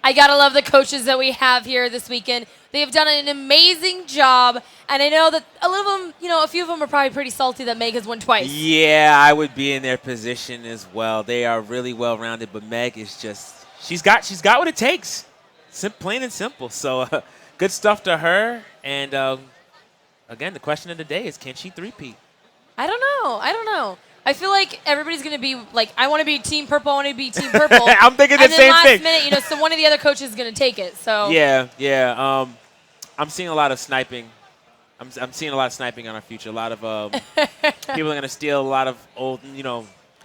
I gotta love the coaches that we have here this weekend. They have done an amazing job, and I know that a few of them are probably pretty salty that Meg has won twice. Yeah, I would be in their position as well. They are really well-rounded, but Meg is just she's got what it takes, plain and simple. So good stuff to her. And again, the question of the day is, can she three-peat? I don't know. I feel like everybody's going to be like, I want to be Team Purple, I want to be Team Purple. I'm thinking the same thing. And then last minute, so one of the other coaches is going to take it. So Yeah. I'm seeing a lot of sniping. I'm seeing a lot of sniping on our future. A lot of people are going to steal a lot of old,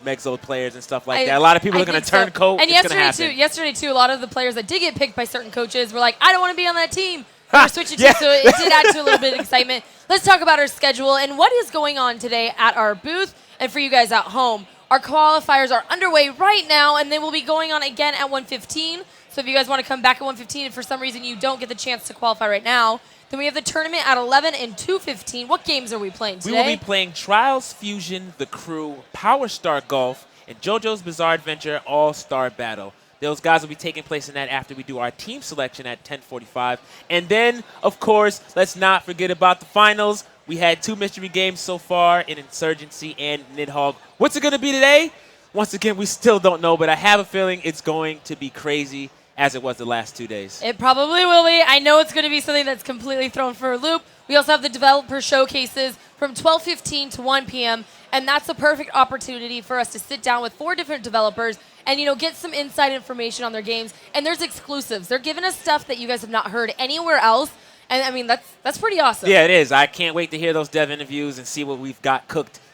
Meg's old players and stuff like that. A lot of people are going to turn coat. And yesterday too, a lot of the players that did get picked by certain coaches were like, I don't want to be on that team. We're switching to, so it did add to a little bit of excitement. Let's talk about our schedule and what is going on today at our booth. And for you guys at home, our qualifiers are underway right now, and they will be going on again at 1:15. So if you guys want to come back at 1:15 and for some reason you don't get the chance to qualify right now, then we have the tournament at 11 and 2:15. What games are we playing today? We will be playing Trials Fusion, The Crew, Power Star Golf, and JoJo's Bizarre Adventure All-Star Battle. Those guys will be taking place in that after we do our team selection at 10:45. And then, of course, let's not forget about the finals. We had 2 mystery games so far in Insurgency and Nidhogg. What's it going to be today? Once again, we still don't know, but I have a feeling it's going to be crazy as it was the last 2 days. It probably will be. I know it's going to be something that's completely thrown for a loop. We also have the developer showcases from 12:15 to 1 p.m., and that's a perfect opportunity for us to sit down with 4 different developers and, get some inside information on their games. And there's exclusives. They're giving us stuff that you guys have not heard anywhere else. And, I mean, that's pretty awesome. Yeah, it is. I can't wait to hear those dev interviews and see what we've got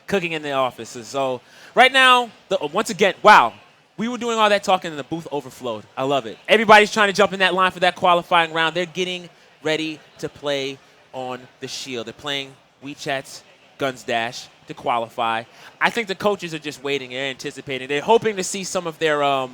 cooking in the offices. So right now, once again, wow, we were doing all that talking and the booth overflowed. I love it. Everybody's trying to jump in that line for that qualifying round. They're getting ready to play on the Shield. They're playing WeChat's Guns Dash to qualify. I think the coaches are just waiting. They're anticipating. They're hoping to see some of their,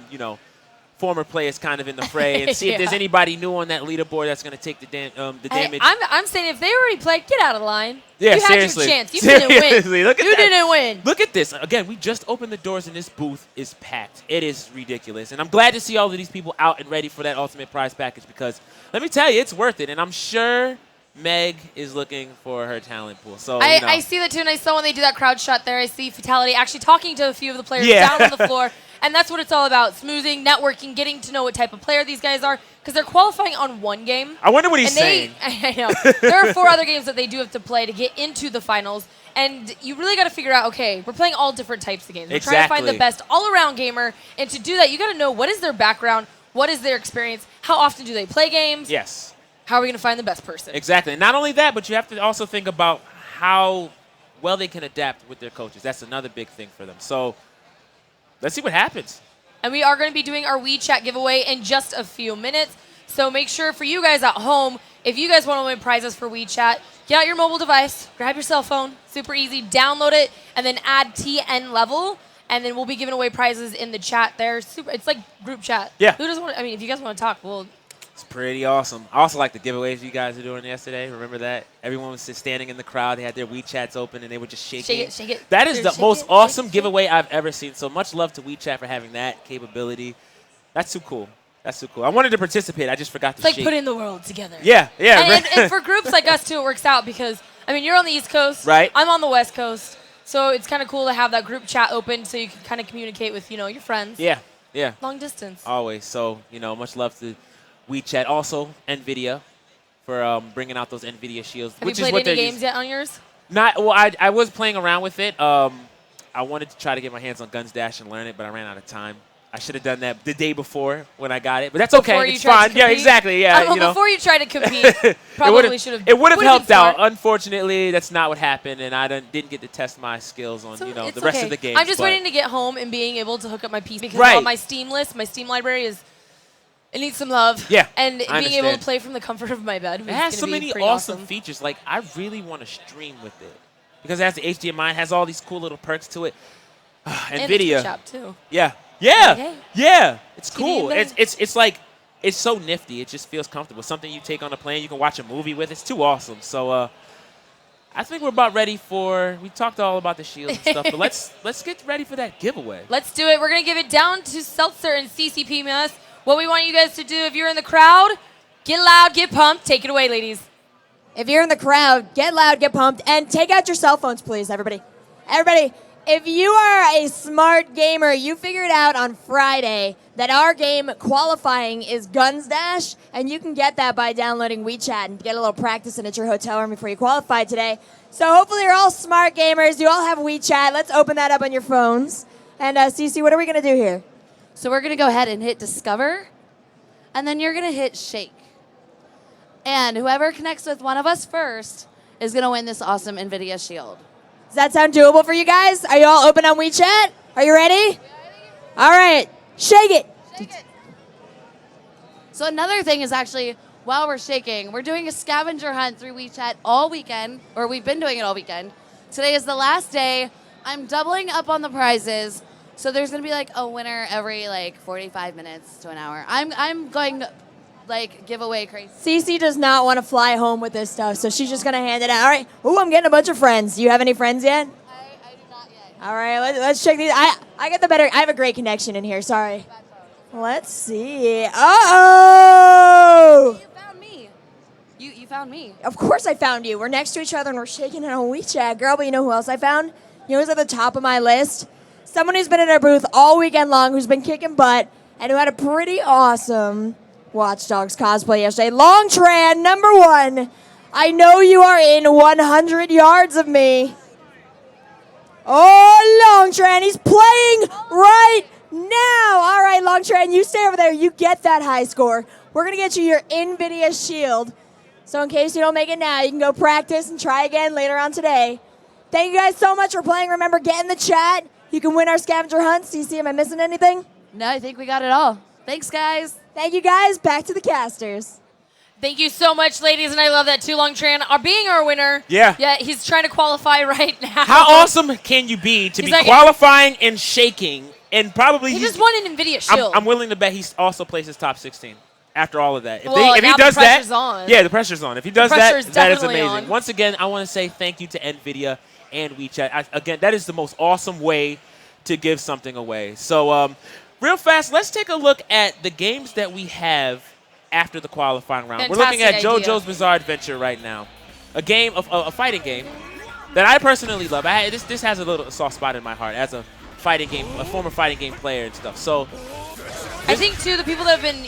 former players kind of in the fray and see if there's anybody new on that leaderboard that's going to take the damage. I'm saying if they already played, get out of line. Yeah, you seriously. You had your chance. You didn't win. Look at you didn't win. Look at this. Again, we just opened the doors and this booth is packed. It is ridiculous. And I'm glad to see all of these people out and ready for that ultimate prize package because let me tell you, it's worth it. And I'm sure Meg is looking for her talent pool. So I see that too, and I saw when they do that crowd shot there, I see Fatality actually talking to a few of the players down on the floor. And that's what it's all about, smoothing, networking, getting to know what type of player these guys are, because they're qualifying on 1 game. I wonder what he's saying. I know. There are 4 other games that they do have to play to get into the finals, and you really got to figure out, okay, we're playing all different types of games. We're trying to find the best all-around gamer, and to do that, you got to know what is their background, what is their experience, how often do they play games? Yes. How are we going to find the best person? Exactly. And not only that, but you have to also think about how well they can adapt with their coaches. That's another big thing for them. So let's see what happens. And we are going to be doing our WeChat giveaway in just a few minutes. So make sure for you guys at home, if you guys want to win prizes for WeChat, get out your mobile device, grab your cell phone, super easy, download it, and then add TN level. And then we'll be giving away prizes in the chat there. It's like group chat. Yeah. Who doesn't want? I mean, if you guys want to talk, well. It's pretty awesome. I also like the giveaways you guys were doing yesterday. Remember that? Everyone was just standing in the crowd. They had their WeChats open, and they were just shaking. Shake it. That is the most awesome giveaway I've ever seen. So much love to WeChat for having that capability. That's too cool. I wanted to participate. I just forgot to shake. It's like putting the world together. Yeah. And for groups like us, too, it works out because, I mean, you're on the East Coast. Right. I'm on the West Coast. So it's kind of cool to have that group chat open so you can kind of communicate with, your friends. Yeah. Long distance. Always. So, much love to WeChat. Also, NVIDIA for bringing out those NVIDIA shields. Have you played any games yet on yours? Not. Well, I was playing around with it. I wanted to try to get my hands on Guns Dash and learn it, but I ran out of time. I should have done that the day before when I got it, but that's okay. It's fine. Yeah, exactly. Yeah, before you tried to compete, probably should have. It would have helped out. Unfortunately, that's not what happened, and I didn't get to test my skills on the rest of the games. I'm just waiting to get home and being able to hook up my PC because on my Steam list, my Steam library it needs some love. Yeah, and being able to play from the comfort of my bed. It has so many awesome features. Like I really want to stream with it because it has the HDMI, it has all these cool little perks to it. NVIDIA. And the shop too. Yeah. It's cool. It's like it's so nifty. It just feels comfortable. Something you take on a plane. You can watch a movie with. It's too awesome. So I think we're about ready for. We talked all about the shield and stuff, but let's get ready for that giveaway. Let's do it. We're gonna give it down to Seltzer and CCP Mess. What we want you guys to do, if you're in the crowd, get loud, get pumped. Take it away, ladies. If you're in the crowd, get loud, get pumped, and take out your cell phones, please, everybody. Everybody, if you are a smart gamer, you figured out on Friday that our game qualifying is Guns Dash, and you can get that by downloading WeChat and get a little practice in at your hotel room before you qualify today. So hopefully you're all smart gamers. You all have WeChat. Let's open that up on your phones. And Cece, what are we going to do here? So we're going to go ahead and hit Discover, and then you're going to hit Shake. And whoever connects with one of us first is going to win this awesome NVIDIA Shield. Does that sound doable for you guys? Are you all open on WeChat? Are you ready? All right. Shake it. So another thing is actually, while we're shaking, we're doing a scavenger hunt through WeChat all weekend, or we've been doing it all weekend. Today is the last day. I'm doubling up on the prizes. So there's going to be like a winner every like 45 minutes to an hour. I'm going like giveaway crazy. Cece does not want to fly home with this stuff, so she's just going to hand it out. All right. Ooh, I'm getting a bunch of friends. Do you have any friends yet? I do not yet. All right, let's check these. I get the better. I have a great connection in here. Sorry. Let's see. Uh-oh! You found me. You found me. Of course I found you. We're next to each other and we're shaking it on WeChat. Girl, but you know who else I found? You know who's at the top of my list? Someone who's been in our booth all weekend long, who's been kicking butt, and who had a pretty awesome Watch Dogs cosplay yesterday. Long Tran, number 1. I know you are in 100 yards of me. Oh, Long Tran, he's playing right now. All right, Long Tran, you stay over there. You get that high score. We're going to get you your NVIDIA Shield. So in case you don't make it now, you can go practice and try again later on today. Thank you guys so much for playing. Remember, get in the chat. You can win our scavenger hunt. CC, am I missing anything? No, I think we got it all. Thanks, guys. Thank you, guys. Back to the casters. Thank you so much, ladies, and I love that Too Long Tran are being our winner. Yeah. Yeah, he's trying to qualify right now. How awesome can you be to He's be like- qualifying and shaking, and probably He just won an NVIDIA Shield. I'm willing to bet he also places top 16 after all of that. Well, If he now does the pressure's that, on. yeah, the pressure's on. If he does pressure that, is that is definitely amazing. on. Once again, I want to say thank you to NVIDIA and WeChat. Again, that is the most awesome way to give something away. So real fast, let's take a look at the games that we have after the qualifying round. We're looking at Fantastic idea. JoJo's Bizarre Adventure right now, a game of a fighting game that I personally love. This has a little soft spot in my heart as a fighting game, a former fighting game player and stuff. So I think too, the people that have been,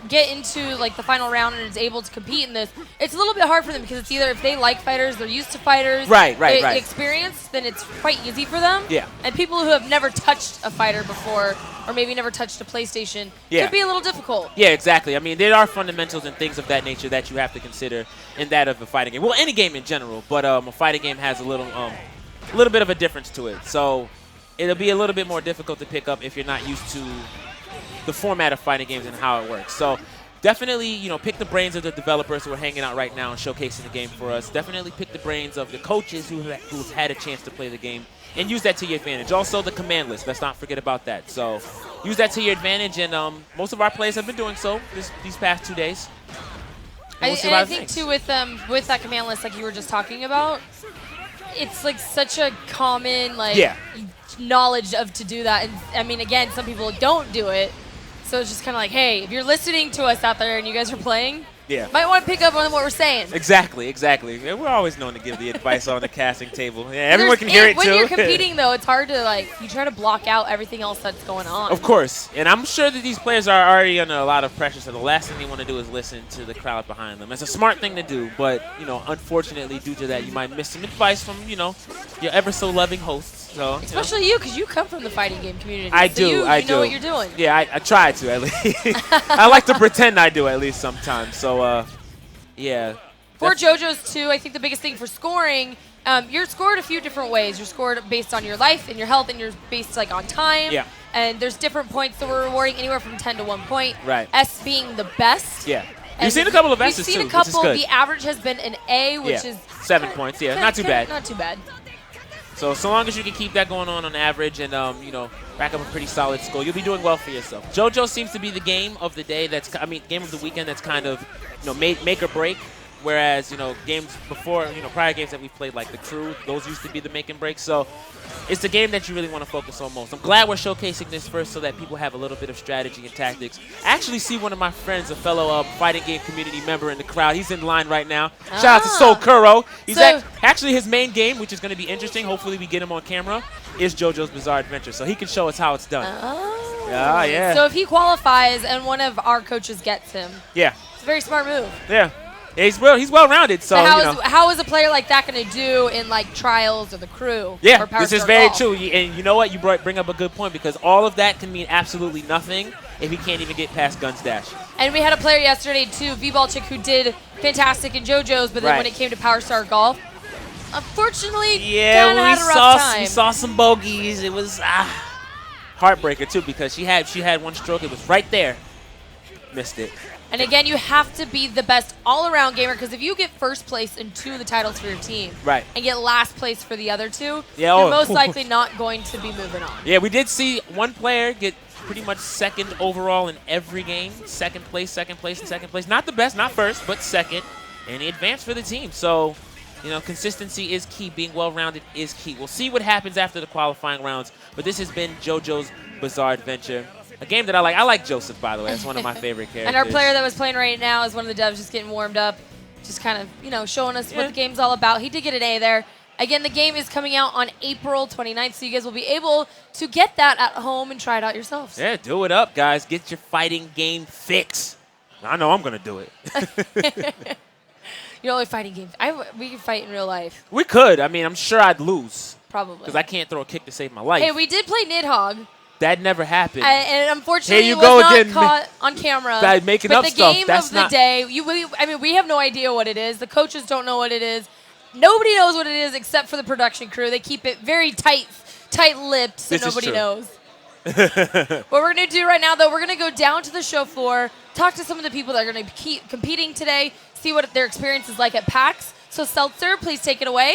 get into like the final round and is able to compete in this, it's a little bit hard for them because it's either if they like fighters, they're used to fighters, Right. experience, then it's quite easy for them. Yeah. And people who have never touched a fighter before, or maybe never touched a PlayStation, Yeah. could be a little difficult. Yeah, exactly. I mean, there are fundamentals and things of that nature that you have to consider in that of a fighting game. Well, any game in general, but a fighting game has a little bit of a difference to it. So it'll be a little bit more difficult to pick up if you're not used to the format of fighting games and how it works. So definitely, pick the brains of the developers who are hanging out right now and showcasing the game for us. Definitely pick the brains of the coaches who've had a chance to play the game and use that to your advantage. Also, the command list. Let's not forget about that. So use that to your advantage, and most of our players have been doing so these past 2 days. And we'll see what I it think thinks. too with that command list like you were just talking about, it's like such a common knowledge of to do that. And I mean, again, some people don't do it. So it's just kind of like, hey, if you're listening to us out there and you guys are playing, Yeah. might want to pick up on what we're saying. Exactly. Yeah, we're always known to give the advice on the casting table. Yeah, everyone can hear it when too. When you're competing, though, it's hard to, you try to block out everything else that's going on. Of course. And I'm sure that these players are already under a lot of pressure, so the last thing they want to do is listen to the crowd behind them. It's a smart thing to do, but, unfortunately, due to that, you might miss some advice from, your ever-so-loving hosts. So, Especially you, because you come from the fighting game community. I so do. You I know what you're doing. Yeah, I try to, at least. I like to pretend I do, at least sometimes. So, yeah. For JoJo's, too, I think the biggest thing for scoring, you're scored a few different ways. You're scored based on your life and your health, and you're based, on time. Yeah. And there's different points that we're rewarding, anywhere from 10 to 1 point. Right. S being the best. Yeah. And We've seen a couple of S's, We've too, seen a couple. which is good. The average has been an A, which is 7 points. Yeah, not too bad. Not too bad. So long as you can keep that going on average and, rack up a pretty solid score, you'll be doing well for yourself. JoJo seems to be the game of the day game of the weekend that's kind of, make or break. Whereas, games before, prior games that we've played, like the Crew, those used to be the make and break. So it's the game that you really want to focus on most. I'm glad we're showcasing this first so that people have a little bit of strategy and tactics. I actually see one of my friends, a fellow fighting game community member in the crowd. He's in line right now. Shout out to Soul Kuro. He's actually his main game, which is going to be interesting. Hopefully we get him on camera, is JoJo's Bizarre Adventure. So he can show us how it's done. Oh. Yeah. So if he qualifies and one of our coaches gets him, yeah, it's a very smart move. Yeah. He's well-rounded, so, how is a player like that going to do in, like, trials or the Crew? Yeah, or Power this is Star very Golf? true. And you know what? You bring up a good point, because all of that can mean absolutely nothing if he can't even get past Guns Dash. And we had a player yesterday, too, V-Ball Chick, who did fantastic in JoJo's, but then when it came to Power Star Golf, unfortunately, kind of had a rough time. We saw some bogeys. It was heartbreaker, too, because she had one stroke. It was right there. Missed it. And again, you have to be the best all-around gamer, because if you get first place in 2 of the titles for your team and get last place for the other 2, you're most likely not going to be moving on. Yeah, we did see one player get pretty much second overall in every game. Second place, and second place. Not the best, not first, but second. And he advanced for the team. So, consistency is key. Being well-rounded is key. We'll see what happens after the qualifying rounds. But this has been JoJo's Bizarre Adventure. A game that I like. I like Joseph, by the way. That's one of my favorite characters. And our player that was playing right now is one of the devs just getting warmed up, just kind of, showing us what the game's all about. He did get an A there. Again, the game is coming out on April 29th, so you guys will be able to get that at home and try it out yourselves. Yeah, do it up, guys. Get your fighting game fix. I know I'm going to do it. You're only fighting games. We can fight in real life. We could. I mean, I'm sure I'd lose. Probably. Because I can't throw a kick to save my life. Hey, we did play Nidhogg. That never happened. And unfortunately, it was not caught on camera. Making but up the stuff, game that's of the day, we have no idea what it is. The coaches don't know what it is. Nobody knows what it is except for the production crew. They keep it very tight-lipped, so nobody knows. What we're going to do right now, though, we're going to go down to the show floor, talk to some of the people that are going to be competing today, see what their experience is like at PAX. So, Seltzer, please take it away.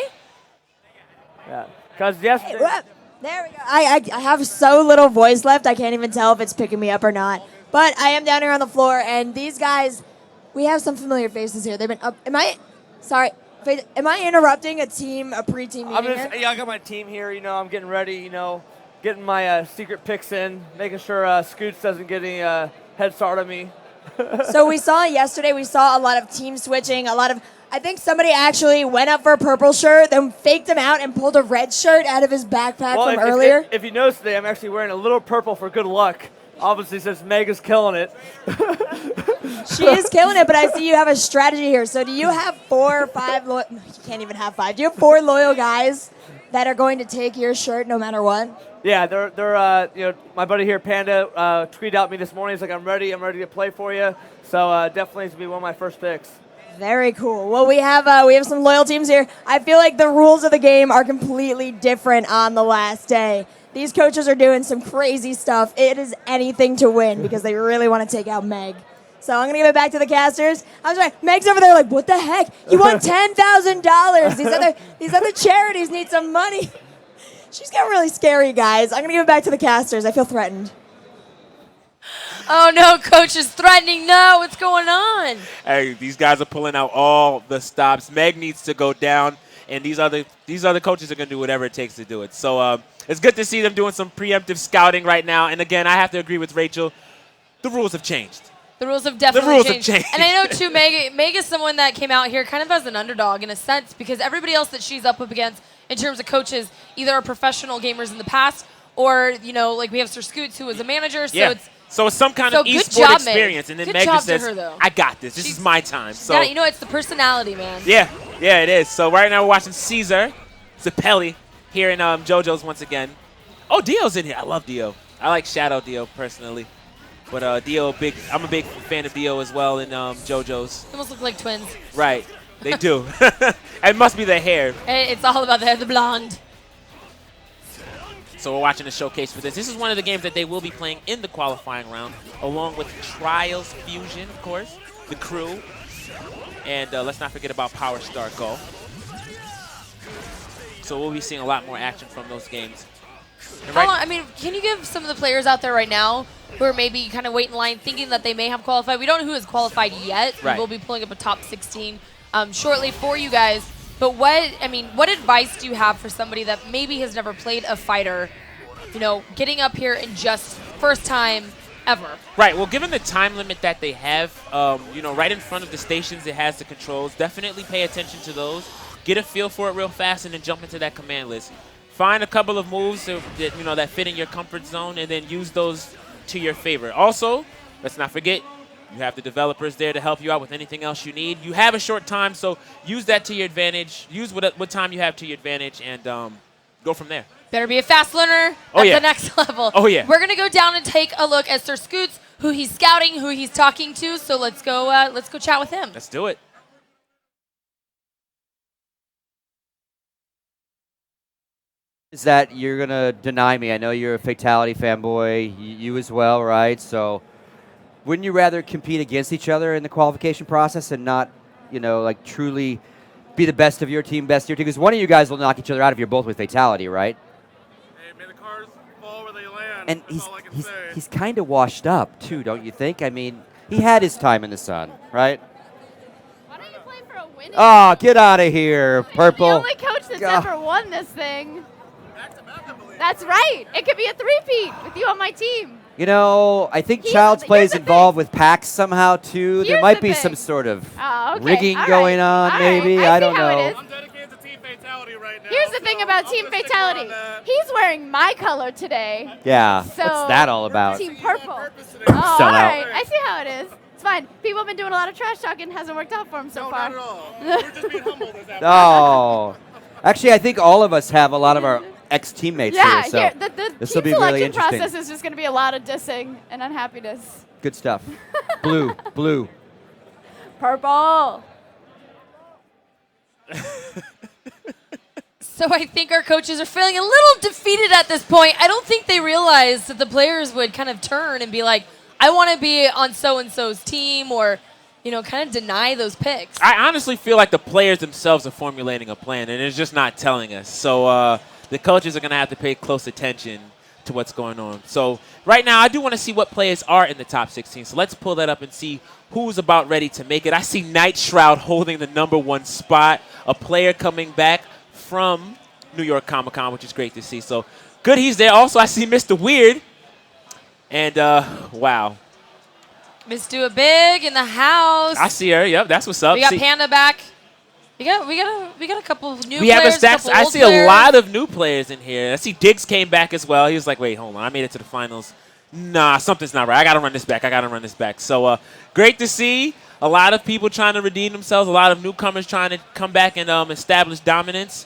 Yeah, because yesterday... Hey, there we go. I have so little voice left, I can't even tell if it's picking me up or not. But I am down here on the floor, and these guys, we have some familiar faces here. They've been up. Am I interrupting a pre-team meeting here? I got my team here. I'm getting ready. Getting my secret picks in, making sure Scoots doesn't get any head start on me. So we saw yesterday. We saw a lot of team switching. I think somebody actually went up for a purple shirt, then faked him out and pulled a red shirt out of his backpack from earlier. If you notice today, I'm actually wearing a little purple for good luck. Obviously, since Meg is killing it. She is killing it, but I see you have a strategy here. So do you have 4 or 5 you can't even have 5. Do you have 4 loyal guys that are going to take your shirt no matter what? Yeah, they're my buddy here, Panda, tweeted out me this morning. He's like, I'm ready to play for you. So definitely it's going to be one of my first picks. Very cool. Well, we have some loyal teams here. I feel like the rules of the game are completely different on the last day. These coaches are doing some crazy stuff. It is anything to win because they really want to take out Meg. So I'm going to give it back to the casters. I'm sorry, Meg's over there like, what the heck? You won $10,000. These other charities need some money. She's getting really scary, guys. I'm going to give it back to the casters. I feel threatened. Oh, no, Coach is threatening. No, what's going on? Hey, these guys are pulling out all the stops. Meg needs to go down, and these other coaches are going to do whatever it takes to do it. So it's good to see them doing some preemptive scouting right now. And, again, I have to agree with Rachel. The rules have changed. The rules have definitely changed. And I know, too, Meg is someone that came out here kind of as an underdog in a sense because everybody else that she's up against in terms of coaches either are professional gamers in the past or, like we have Sir Scoots, who was a manager. So it's some kind of esports experience. And then Meg just says, I got this. This is my time. So it's the personality, man. Yeah, it is. So right now we're watching Caesar Zapelli here in JoJo's once again. Oh, Dio's in here. I love Dio. I like Shadow Dio personally. But Dio, I'm a big fan of Dio as well in JoJo's. They almost look like twins. Right. They do. It must be the hair. It's all about the hair, the blonde. So we're watching the showcase for this. This is one of the games that they will be playing in the qualifying round, along with Trials Fusion, of course, the Crew, and let's not forget about Power Star Golf. So we'll be seeing a lot more action from those games. Can you give some of the players out there right now who are maybe kind of waiting in line thinking that they may have qualified? We don't know who has qualified yet. Right. We'll be pulling up a top 16 shortly for you guys. But what advice do you have for somebody that maybe has never played a fighter, getting up here and just first time ever? Right. Well, given the time limit that they have, right in front of the stations, it has the controls. Definitely pay attention to those. Get a feel for it real fast, and then jump into that command list. Find a couple of moves that fit in your comfort zone, and then use those to your favor. Also, let's not forget, you have the developers there to help you out with anything else you need. You have a short time, so use that to your advantage. Use what time you have to your advantage, and go from there. Better be a fast learner at the next level. Oh, yeah. We're going to go down and take a look at Sir Scoots, who he's scouting, who he's talking to. So let's go chat with him. Let's do it. Is that you're going to deny me? I know you're a Fatality fanboy, you as well, right? So wouldn't you rather compete against each other in the qualification process and not, truly be the best of your team, Because one of you guys will knock each other out if you're both with Fatality, right? Hey, may the cars fall where they land. And That's all I can say. he's kind of washed up, too, don't you think? I mean, he had his time in the sun, right? Why don't you play for a winning? Oh, get out of here, Purple. The only coach that's ever won this thing. That's right. It could be a three-peat with you on my team. I think Child's Play is involved with PAX somehow, too. There might be some sort of rigging going on, maybe. I don't know. I'm dedicated to Team Fatality right now. Here's the thing about Team Fatality. He's wearing my color today. Yeah, So what's that all about? Team Purple. Oh, Sell all out. right. I see how it is. It's fine. People have been doing a lot of trash talking. Hasn't worked out for them so No, far. not at all. We're just being humble this afternoon. Oh. Actually, I think all of us have a lot of our ex-teammates Yeah, here, so here, the this team will be really selection interesting. process is just going to be a lot of dissing and unhappiness. Good stuff. Blue, blue. Purple. So I think our coaches are feeling a little defeated at this point. I don't think they realized that the players would kind of turn and be like, I want to be on so-and-so's team, or kind of deny those picks. I honestly feel like the players themselves are formulating a plan, and it's just not telling us. So the coaches are going to have to pay close attention to what's going on. So right now, I do want to see what players are in the top 16. So let's pull that up and see who's about ready to make it. I see Night Shroud holding the #1 spot, a player coming back from New York Comic-Con, which is great to see. So good he's there. Also, I see Mr. Weird. And, wow. Miss Do It Big in the house. I see her. Yep, that's what's up. We got See, Panda back. We got a couple of new we have players. a stacks. couple I old see players. a lot of new players in here. I see Diggs came back as well. He was like, wait, hold on. I made it to the finals. Nah, something's not right. I got to run this back. So great to see a lot of people trying to redeem themselves, a lot of newcomers trying to come back and establish dominance.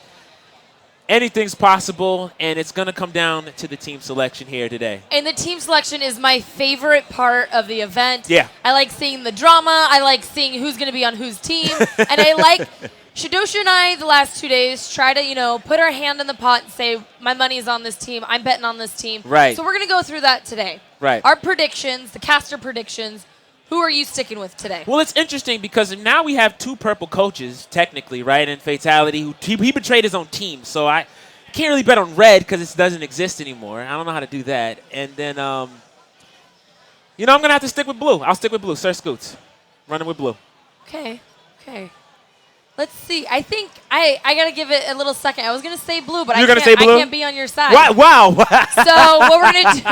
Anything's possible, and it's going to come down to the team selection here today. And the team selection is my favorite part of the event. Yeah. I like seeing the drama. I like seeing who's going to be on whose team. And I like Shadosha and I, the last 2 days, try to, put our hand in the pot and say, my money's on this team. I'm betting on this team. Right. So we're going to go through that today. Right. Our predictions, the caster predictions. Who are you sticking with today? Well, it's interesting because now we have 2 purple coaches, technically, right, in Fatality. He betrayed his own team, so I can't really bet on red because it doesn't exist anymore. I don't know how to do that. And then, I'm going to have to stick with blue. I'll stick with blue. Sir Scoots. Running with blue. Okay. Let's see. I think I got to give it a little second. I was going to say blue, but I can't be on your side. Wow. So what we're going to do,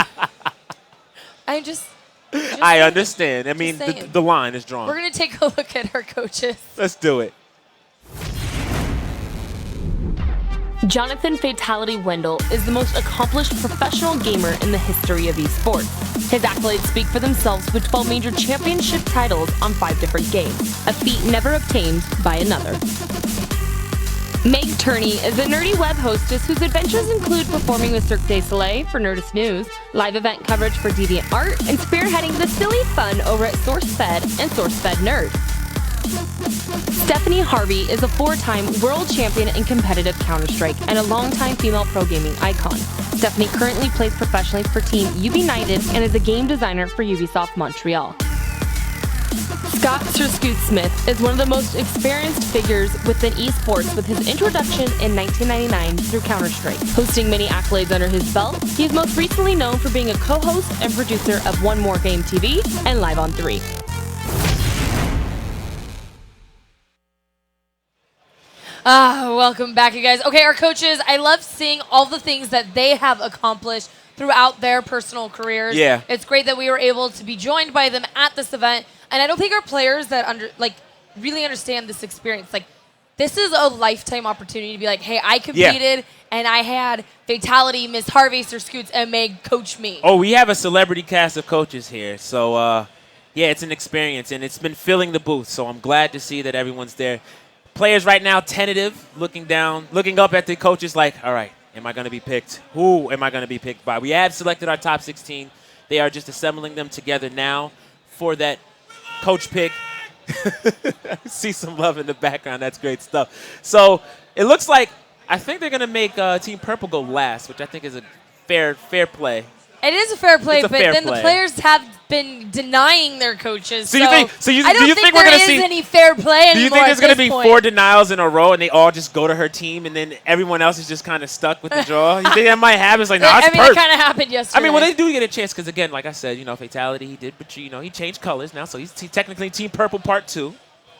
I understand. I mean, saying. the line is drawn. We're going to take a look at our coaches. Let's do it. Jonathan Fatality Wendell is the most accomplished professional gamer in the history of esports. His accolades speak for themselves with 12 major championship titles on 5 different games, a feat never obtained by another. Meg Turney is a nerdy web hostess whose adventures include performing with Cirque du Soleil for Nerdist News, live event coverage for DeviantArt, and spearheading the silly fun over at SourceFed and SourceFed Nerd. Stephanie Harvey is a 4-time world champion in competitive Counter-Strike and a longtime female pro gaming icon. Stephanie currently plays professionally for Team UBited and is a game designer for Ubisoft Montreal. Scott Sir Scoot Smith is one of the most experienced figures within esports with his introduction in 1999 through Counter-Strike. Hosting many accolades under his belt, he is most recently known for being a co-host and producer of One More Game TV and Live on 3. Welcome back, you guys. Okay, our coaches, I love seeing all the things that they have accomplished throughout their personal careers. Yeah. It's great that we were able to be joined by them at this event. And I don't think our players that really understand this experience. Like, this is a lifetime opportunity to be like, hey, I competed and I had Fatality, Miss Harvester, Scoots, and Meg coach me. Oh, we have a celebrity cast of coaches here. So, yeah, it's an experience, and it's been filling the booth. So I'm glad to see that everyone's there. Players right now tentative, looking up at the coaches like, all right, am I going to be picked? Who am I going to be picked by? We have selected our top 16. They are just assembling them together now for that coach pick. I see some love in the background. That's great stuff. So it looks like I think they're going to make Team Purple go last, which I think is a fair play. It is a fair play, but then play. the players have been denying their coaches. So you think? So you, I don't do you think we're there going to is see any fair play anymore? Do you think there's going to be 4 denials in a row, and they all just go to her team, and then everyone else is just kind of stuck with the draw? You think that might happen? It's like, no, it's I mean, it kind of happened yesterday. I mean, well, they do get a chance because, again, like I said, Fatality he did, but he changed colors now, so he's technically Team Purple Part 2.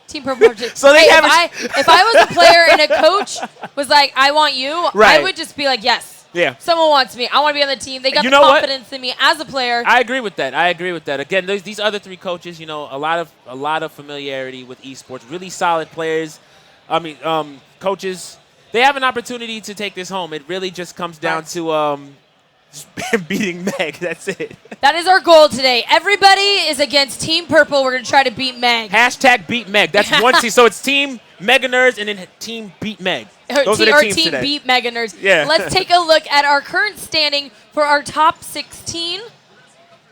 Team Purple. So they have if I was a player and a coach was like, I want you, right. I would just be like, yes. Yeah. Someone wants me. I want to be on the team. They got the confidence in me as a player. I agree with that. Again, these other 3 coaches, a lot of familiarity with esports. Really solid players. I mean, coaches. They have an opportunity to take this home. It really just comes down to beating Meg. That's it. That is our goal today. Everybody is against Team Purple. We're going to try to beat Meg. # beat Meg. That's one team. So it's Team Mega Nerds and then Team Beat Meg. Those are the teams Team today. Beat Mega Nerds. Yeah. Let's take a look at our current standing for our top 16.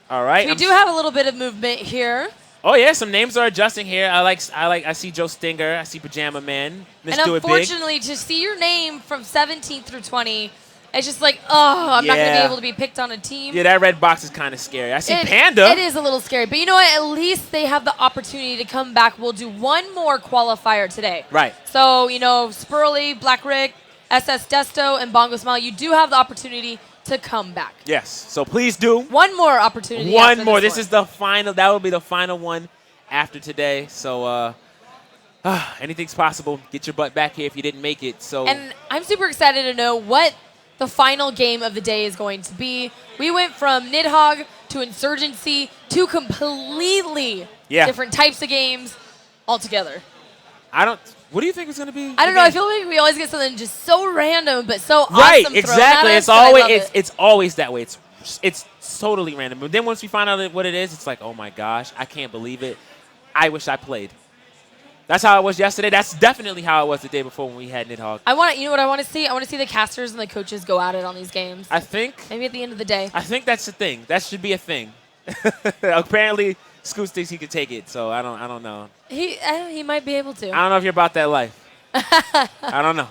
All right. We do have a little bit of movement here. Oh yeah, some names are adjusting here. I see Joe Stinger. I see Pajama Man. And unfortunately, to see your name from 17 through 20, it's just like, I'm not going to be able to be picked on a team. Yeah, that red box is kind of scary. I see Panda. It is a little scary. But you know what? At least they have the opportunity to come back. We'll do one more qualifier today. Right. So, Spurley, Black Rick, SS Desto, and Bongo Smile, you do have the opportunity to come back. Yes. So please do. One more opportunity. One more. This is the final. That will be the final one after today. So anything's possible. Get your butt back here if you didn't make it. So. And I'm super excited to know what the final game of the day is going to be. We went from Nidhogg to Insurgency to completely different types of games altogether. What do you think it's going to be? I don't know. I feel like we always get something just so random but so right, awesome. Exactly. It's always that way. It's totally random. But then once we find out what it is, it's like, oh my gosh, I can't believe it. I wish I played. That's how it was yesterday. That's definitely how it was the day before when we had Nidhogg. You know what I want to see? I want to see the casters and the coaches go at it on these games. I think. Maybe at the end of the day. I think that's the thing. That should be a thing. Apparently, Scoots thinks he could take it, so I don't know. He might be able to. I don't know if you're about that life. I don't know.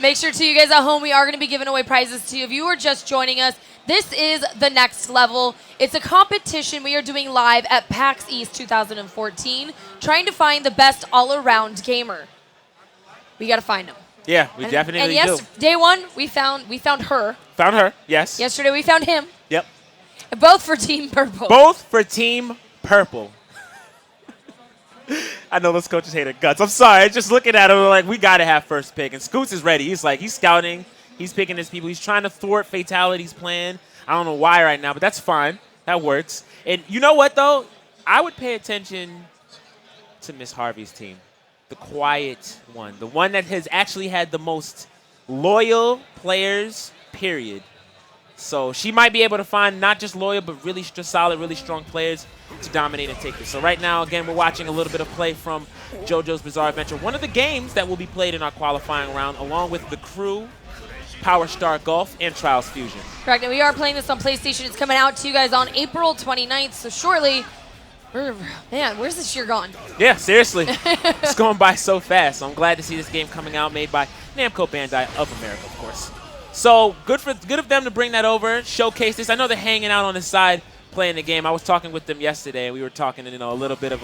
Make sure to you guys at home, we are going to be giving away prizes to you. If you are just joining us, this is the next level. It's a competition we are doing live at PAX East 2014, trying to find the best all-around gamer. We got to find them. Yeah, we definitely do. And yes, day one, we found her. Found her, yes. Yesterday, we found him. Yep. Both for Team Purple. Both for Team Purple. I know those coaches hate their guts. I'm sorry. Just looking at him, we're like, we got to have first pick. And Scoots is ready. He's scouting. He's picking his people. He's trying to thwart Fatality's plan. I don't know why right now, but that's fine. That works. And you know what, though? I would pay attention to Miss Harvey's team. The quiet one. The one that has actually had the most loyal players, period. So she might be able to find not just loyal, but really solid, really strong players to dominate and take this. So right now, again, we're watching a little bit of play from JoJo's Bizarre Adventure. One of the games that will be played in our qualifying round, along with the crew, Power Star Golf, and Trials Fusion. Correct. And we are playing this on PlayStation. It's coming out to you guys on April 29th. So shortly, man, where's this year gone? Yeah, seriously. It's going by so fast. So I'm glad to see this game coming out, made by Namco Bandai of America, of course. So good of them to bring that over, showcase this. I know they're hanging out on the side playing the game. I was talking with them yesterday, and we were talking, a little bit of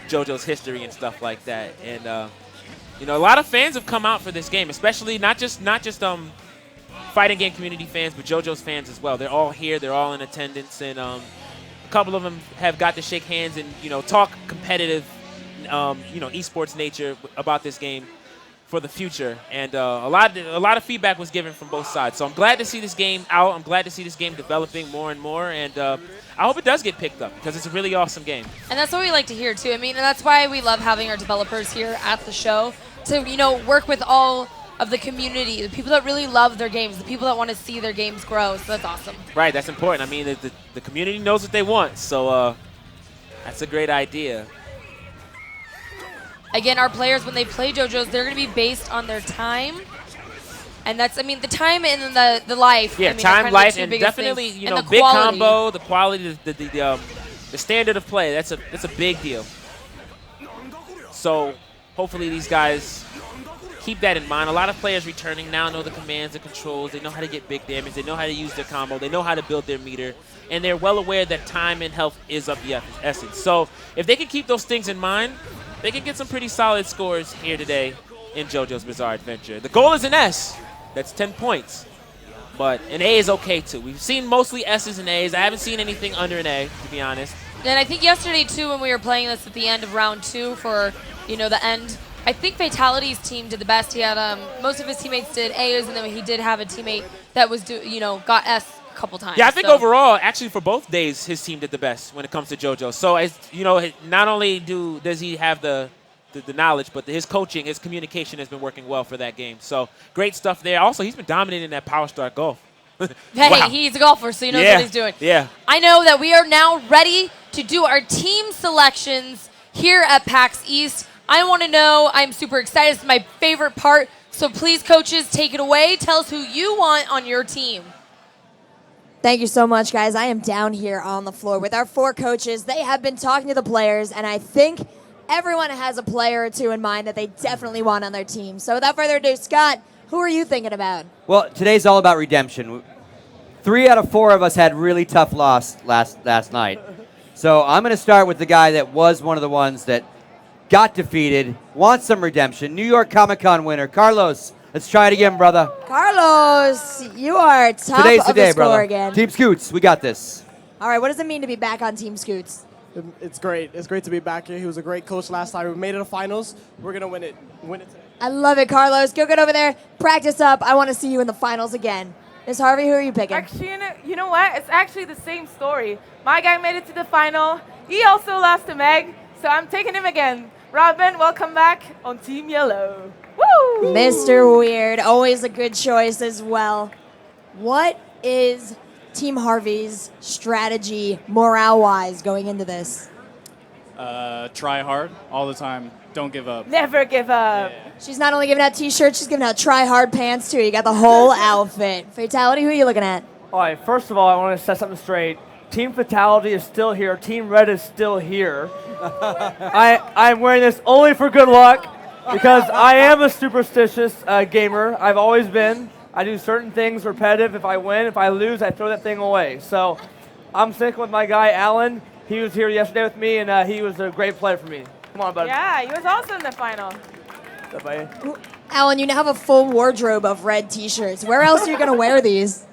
JoJo's history and stuff like that. And a lot of fans have come out for this game, especially not just fighting game community fans, but JoJo's fans as well. They're all here. They're all in attendance, and a couple of them have got to shake hands and talk competitive, esports nature about this game. for the future. And a lot of feedback was given from both sides. So I'm glad to see this game out. I'm glad to see this game developing more and more. And I hope it does get picked up because it's a really awesome game. And that's what we like to hear, too. I mean, and that's why we love having our developers here at the show to, work with all of the community, the people that really love their games, the people that want to see their games grow. So that's awesome. Right, that's important. I mean, the community knows what they want. So that's a great idea. Again, our players, when they play JoJo's, they're going to be based on their time. And that's, the time and the life. Yeah, time, life, and definitely, big combo, the quality, the standard of play. That's a big deal. So hopefully these guys keep that in mind. A lot of players returning now know the commands and controls. They know how to get big damage. They know how to use their combo. They know how to build their meter. And they're well aware that time and health is of the essence. So if they can keep those things in mind, they can get some pretty solid scores here today in JoJo's Bizarre Adventure. The goal is an S. That's 10 points. But an A is okay, too. We've seen mostly S's and A's. I haven't seen anything under an A, to be honest. And I think yesterday, too, when we were playing this at the end of round 2 for, the end, I think Fatality's team did the best. He had most of his teammates did A's, and then he did have a teammate that was, got S a couple times. Yeah, I think overall, actually for both days, his team did the best when it comes to JoJo. So, as not only does he have the knowledge, but his coaching, his communication has been working well for that game. So, great stuff there. Also, he's been dominating that Power Star golf. Hey, wow. He's a golfer, so he knows what he's doing. Yeah. I know that we are now ready to do our team selections here at PAX East. I want to know, I'm super excited. It's my favorite part. So please, coaches, take it away. Tell us who you want on your team. Thank you so much, guys. I am down here on the floor with our 4 coaches. They have been talking to the players, and I think everyone has a player or two in mind that they definitely want on their team. So without further ado, Scott, who are you thinking about? Well, today's all about redemption. 3 out of 4 of us had really tough loss last night. So I'm going to start with the guy that was one of the ones that got defeated, wants some redemption. New York Comic-Con winner, Carlos. Let's try it again, brother. Carlos, you are top Today's of the day, the score brother. again. Team Scoots, we got this. All right, what does it mean to be back on Team Scoots? It's great. It's great to be back here. He was a great coach last time. We made it to finals. We're going to win it today. I love it, Carlos. Go get over there. Practice up. I want to see you in the finals again. Miss Harvey, who are you picking? Actually, you know what? It's actually the same story. My guy made it to the final. He also lost to Meg, so I'm taking him again. Robin, welcome back on Team Yellow. Woo! Mr. Weird, always a good choice as well. What is Team Harvey's strategy morale-wise going into this? Try hard all the time. Don't give up. Never give up. Yeah. She's not only giving out T-shirts, she's giving out try-hard pants, too. You got the whole outfit. Fatality, who are you looking at? All right, first of all, I want to set something straight. Team Fatality is still here. Team Red is still here. I'm wearing this only for good luck because I am a superstitious gamer. I've always been. I do certain things repetitive. If I win, if I lose, I throw that thing away. So I'm sticking with my guy, Alan. He was here yesterday with me, and he was a great player for me. Come on, buddy. Yeah, he was also in the final. What's up, buddy? Alan, you now have a full wardrobe of red T-shirts. Where else are you going to wear these?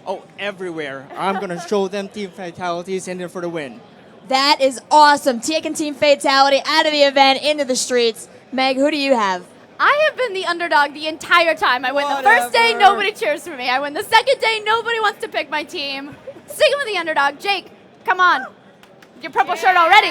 Oh, everywhere. I'm going to show them Team Fatalities and then for the win. That is awesome. Taking Team Fatality out of the event into the streets. Meg, who do you have? I have been the underdog the entire time. I win the first day, nobody cheers for me. I win the second day, nobody wants to pick my team. Sticking with the underdog. Jake, come on. Your purple shirt already.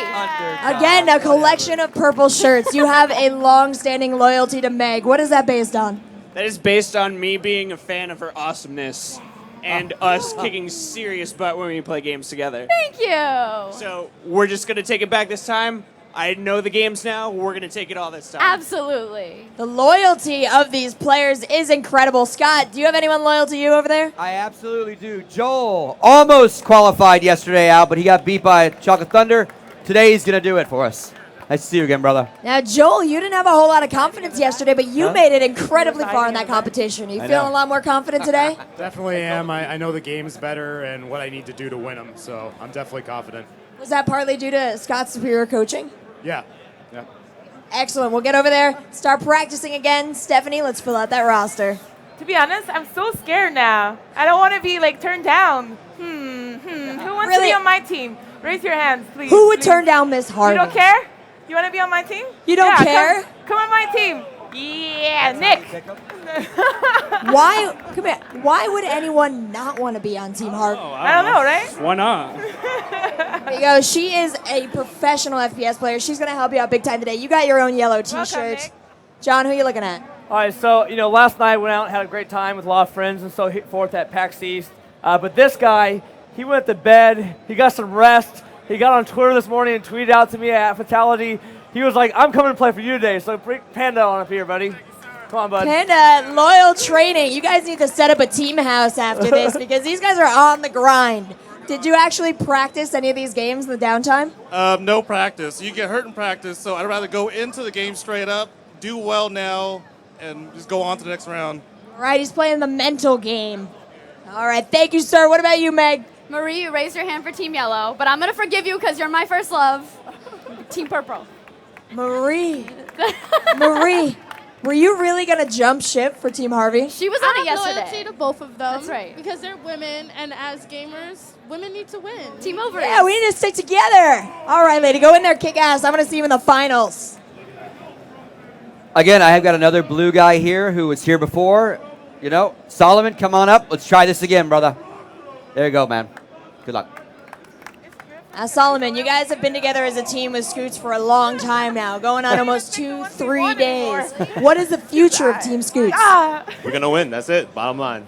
Again, a collection of purple shirts. You have a long-standing loyalty to Meg. What is that based on? That is based on me being a fan of her awesomeness and us kicking serious butt when we play games together. Thank you. So we're just going to take it back this time. I know the games now. We're going to take it all this time. Absolutely. The loyalty of these players is incredible. Scott, do you have anyone loyal to you over there? I absolutely do. Joel almost qualified yesterday out, but he got beat by Chocolate Thunder. Today he's going to do it for us. Nice to see you again, brother. Now, Joel, you didn't have a whole lot of confidence yesterday, but you made it incredibly far in that competition. Are you feeling a lot more confident today? Definitely am. I know the games better and what I need to do to win them, so I'm definitely confident. Was that partly due to Scott's superior coaching? Yeah. Excellent. We'll get over there, start practicing again. Stephanie, let's fill out that roster. To be honest, I'm so scared now. I don't want to be turned down. Who wants to be on my team? Raise your hands, please. Who would turn down Miss Harvey? You don't care? You want to be on my team? You don't care? Come on my team. Yeah, Nick. Why? Come here. Why would anyone not want to be on Team Harvey? I don't know, right? Why not? There you go. She is a professional FPS player. She's gonna help you out big time today. You got your own yellow T-shirt. Nick. John, who are you looking at? All right, so, last night went out and had a great time with a lot of friends and so forth at PAX East. But this guy, he went to bed. He got some rest. He got on Twitter this morning and tweeted out to me at Fatality. He was like, I'm coming to play for you today. So bring Panda on up here, buddy. Come on, bud. Panda, loyal training. You guys need to set up a team house after this because these guys are on the grind. Did you actually practice any of these games in the downtime? No practice. You get hurt in practice, so I'd rather go into the game straight up, do well now, and just go on to the next round. All right, he's playing the mental game. All right, thank you, sir. What about you, Meg? Marie, you raised your hand for Team Yellow, but I'm going to forgive you because you're my first love. Team Purple. Marie. Marie, were you really going to jump ship for Team Harvey? She was on it I have yesterday. loyalty to both of them. That's right. Because they're women, and as gamers, women need to win. Team over. Yeah, we need to stick together. All right, lady, go in there, kick ass. I'm going to see you in the finals. Again, I have got another blue guy here who was here before. Solomon, come on up. Let's try this again, brother. There you go, man. Good luck. Solomon, you guys have been together as a team with Scoots for a long time now, going on almost 2-3 days. What is the future of Team Scoots? We're going to win. That's it. Bottom line.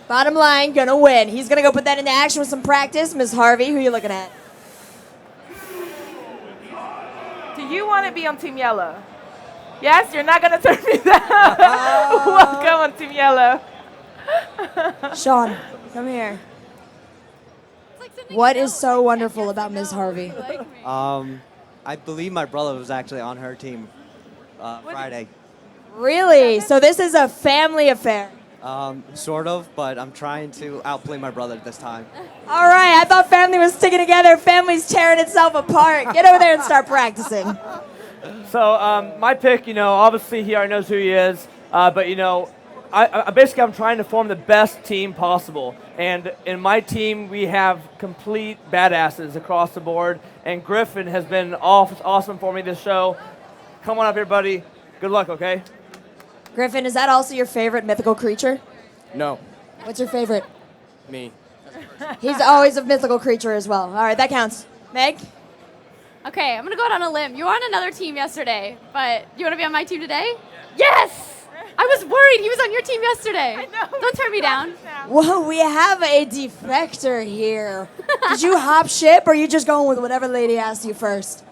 Bottom line, gonna win. He's gonna go put that into action with some practice. Ms. Harvey, who are you looking at? Do you want to be on Team Yellow? Yes, you're not going to turn me down. Welcome on Team Yellow. Sean, come here. What is so wonderful about Ms. Harvey? I believe my brother was actually on her team Friday. Really? So this is a family affair. Sort of, but I'm trying to outplay my brother this time. All right, I thought family was sticking together. Family's tearing itself apart. Get over there and start practicing. So my pick, obviously he already knows who he is, but I basically I'm trying to form the best team possible. And in my team, we have complete badasses across the board. And Griffin has been awesome for me this show. Come on up here, buddy. Good luck, okay? Griffin, is that also your favorite mythical creature? No. What's your favorite? Me. He's always a mythical creature as well. All right, that counts. Meg? Okay, I'm going to go out on a limb. You were on another team yesterday, but you want to be on my team today? Yes! I was worried. He was on your team yesterday. I know. Don't turn me down. Whoa, we have a defector here. Did you hop ship, or are you just going with whatever lady asked you first?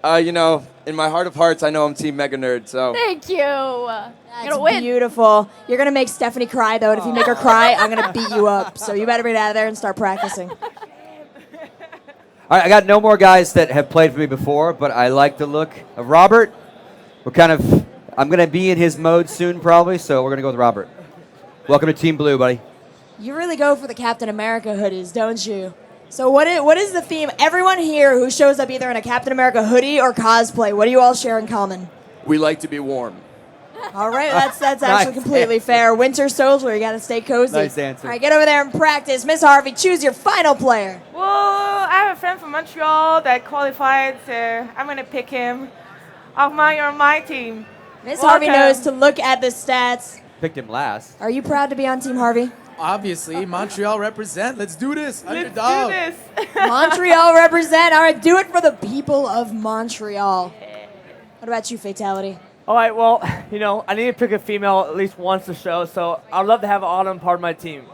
In my heart of hearts, I know I'm Team Mega Nerd, so. Thank you. That's gonna win. Beautiful. You're going to make Stephanie cry, though, and if you make her cry, I'm going to beat you up. So you better get out of there and start practicing. All right, I got no more guys that have played for me before, but I like the look of Robert. I'm going to be in his mode soon, probably, so we're going to go with Robert. Welcome to Team Blue, buddy. You really go for the Captain America hoodies, don't you? So what is the theme? Everyone here who shows up either in a Captain America hoodie or cosplay, what do you all share in common? We like to be warm. All right, that's actually completely fair. Winter soldier, you got to stay cozy. Nice answer. All right, get over there and practice. Miss Harvey, choose your final player. Well, I have a friend from Montreal that qualified, so I'm going to pick him on my team. Miss Harvey knows to look at the stats. Picked him last. Are you proud to be on Team Harvey? Obviously, Montreal represent. Let's do this. Let's Underdog. do this. Montreal represent. All right, do it for the people of Montreal. What about you, Fatality? All right, well, I need to pick a female at least once a show, so I'd love to have Autumn part of my team.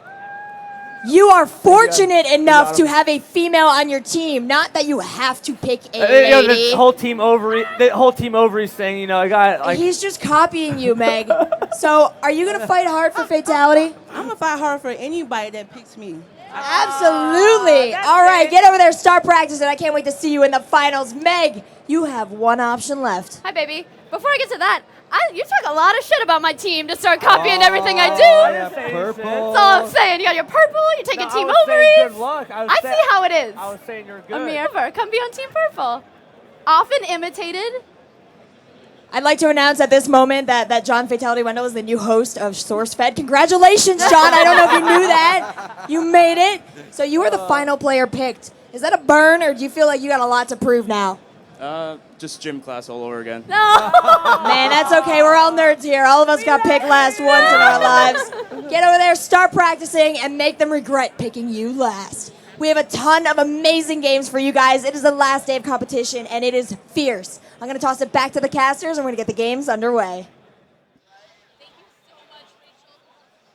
You are fortunate enough to have a female on your team. Not that you have to pick a lady. The whole team ovaries thing, I got He's just copying you, Meg. So, are you gonna fight hard for Fatality? I'm gonna fight hard for anybody that picks me. Absolutely. All right, get over there, start practicing. I can't wait to see you in the finals. Meg, you have one option left. Hi, baby. Before I get to that, you talk a lot of shit about my team to start copying everything I do. Purple. That's all I'm saying. You got your purple, you're taking team ovaries. Good luck. I see how it is. I was saying you're good. Amir, come be on Team Purple. Often imitated. I'd like to announce at this moment that John Fatality Wendell is the new host of SourceFed. Congratulations, John. I don't know if you knew that. You made it. So you were the final player picked. Is that a burn, or do you feel like you got a lot to prove now? Just gym class all over again. Man, that's okay. We're all nerds here. All of us got picked last once in our lives. Get over there, start practicing, and make them regret picking you last. We have a ton of amazing games for you guys. It is the last day of competition, and it is fierce. I'm going to toss it back to the casters, and we're going to get the games underway.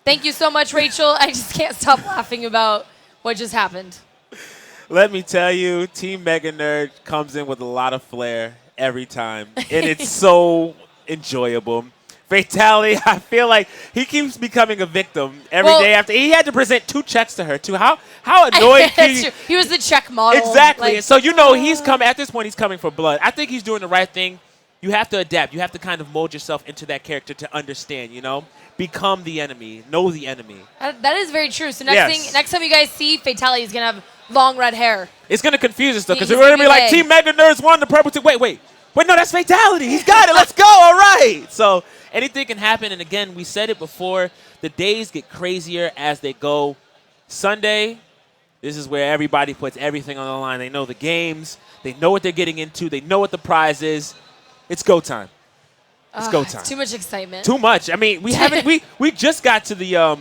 Thank you so much, Rachel. I just can't stop laughing about what just happened. Let me tell you, Team Mega Nerd comes in with a lot of flair every time, and it's so enjoyable. Fatality, I feel like he keeps becoming a victim every day after. He had to present 2 checks to her, too. How annoyed he was the check model. Exactly. So, he's coming, at this point, he's coming for blood. I think he's doing the right thing. You have to adapt. You have to kind of mold yourself into that character to understand, Become the enemy. Know the enemy. That is very true. So next time you guys see Fatality, he's going to have long red hair. It's going to confuse us, though, because we're going to be like, Team Mega Nerds won the purple team. Wait, no, that's Fatality. He's got it. Let's go. All right. So anything can happen. And, again, we said it before. The days get crazier as they go. Sunday, this is where everybody puts everything on the line. They know the games. They know what they're getting into. They know what the prize is. It's go time. It's go time. It's too much excitement. Too much. I mean, we just got to the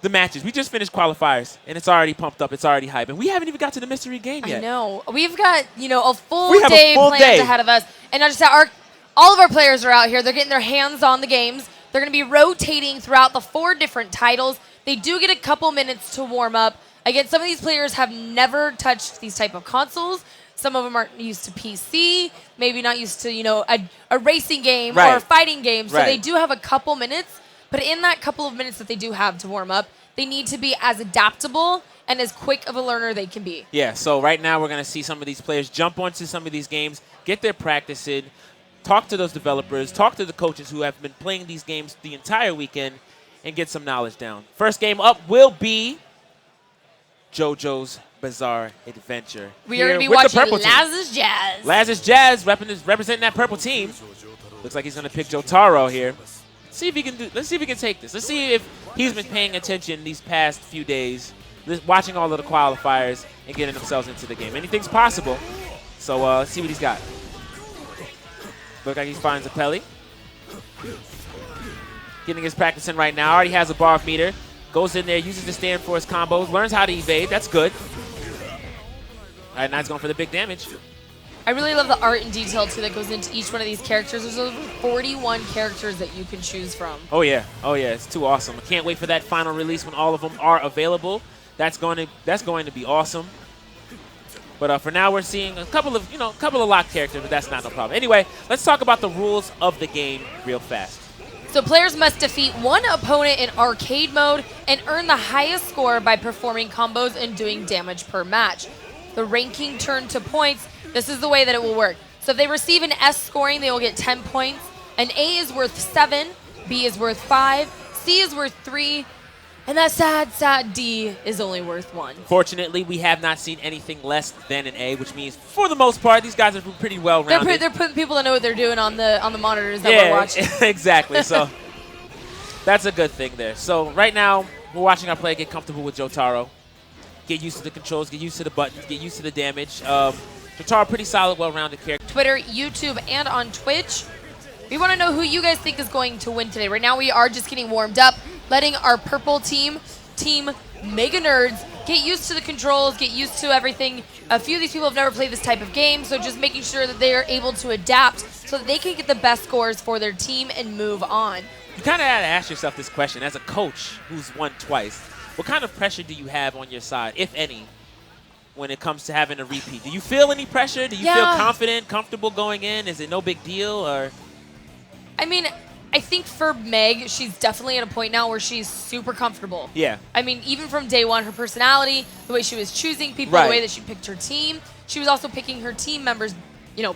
matches. We just finished qualifiers, and it's already pumped up. It's already hype, and we haven't even got to the mystery game yet. I know. We've got a full day planned ahead of us, and not just that. All of our players are out here. They're getting their hands on the games. They're going to be rotating throughout the 4 different titles. They do get a couple minutes to warm up. Again, some of these players have never touched these type of consoles. Some of them aren't used to PC, maybe not used to, a racing game or a fighting game. So they do have a couple minutes. But in that couple of minutes that they do have to warm up, they need to be as adaptable and as quick of a learner they can be. Yeah, so right now we're going to see some of these players jump onto some of these games, get their practice in, talk to those developers, talk to the coaches who have been playing these games the entire weekend, and get some knowledge down. First game up will be JoJo's Bizarre Adventure. We are going to be watching Laz's Jazz. Laz's Jazz representing that purple team. Looks like he's going to pick Jotaro here. Let's see if he can take this. Let's see if he's been paying attention these past few days, watching all of the qualifiers and getting themselves into the game. Anything's possible. So let's see what he's got. Look like he finds a Pelly. Getting his practice in right now. Already has a bar meter. Goes in there, uses the stand for his combos, learns how to evade. That's good. All right, now he's going for the big damage. I really love the art and detail, too, that goes into each one of these characters. There's over 41 characters that you can choose from. Oh, yeah. It's too awesome. I can't wait for that final release when all of them are available. That's going to be awesome. But for now, we're seeing a couple of locked characters, but that's not no problem. Anyway, let's talk about the rules of the game real fast. So players must defeat one opponent in arcade mode and earn the highest score by performing combos and doing damage per match. The ranking turned to points. This is the way that it will work. So if they receive an S scoring, they will get 10 points. An A is worth 7, B is worth 5, C is worth 3, and that sad D is only worth 1. Fortunately, we have not seen anything less than an A, which means for the most part, these guys are pretty well rounded. They're putting people that know what they're doing on the monitors that we're watching. Exactly. So that's a good thing there. So right now, we're watching our player get comfortable with Jotaro. Get used to the controls, get used to the buttons, get used to the damage. Jotaro, pretty solid, well-rounded character. Twitter, YouTube, and on Twitch. We want to know who you guys think is going to win today. Right now, we are just getting warmed up, letting our purple team Mega Nerds, get used to the controls, get used to everything. A few of these people have never played this type of game, so just making sure that they are able to adapt so that they can get the best scores for their team and move on. You kind of have to ask yourself this question. As a coach who's won twice, what kind of pressure do you have on your side, if any, when it comes to having a repeat? Do you feel any pressure? Do you feel confident, comfortable going in? Is it no big deal? Or? I mean, I think for Meg, she's definitely at a point now where she's super comfortable. Yeah. I mean, even from day one, her personality, the way she was choosing people, the way that she picked her team, she was also picking her team members,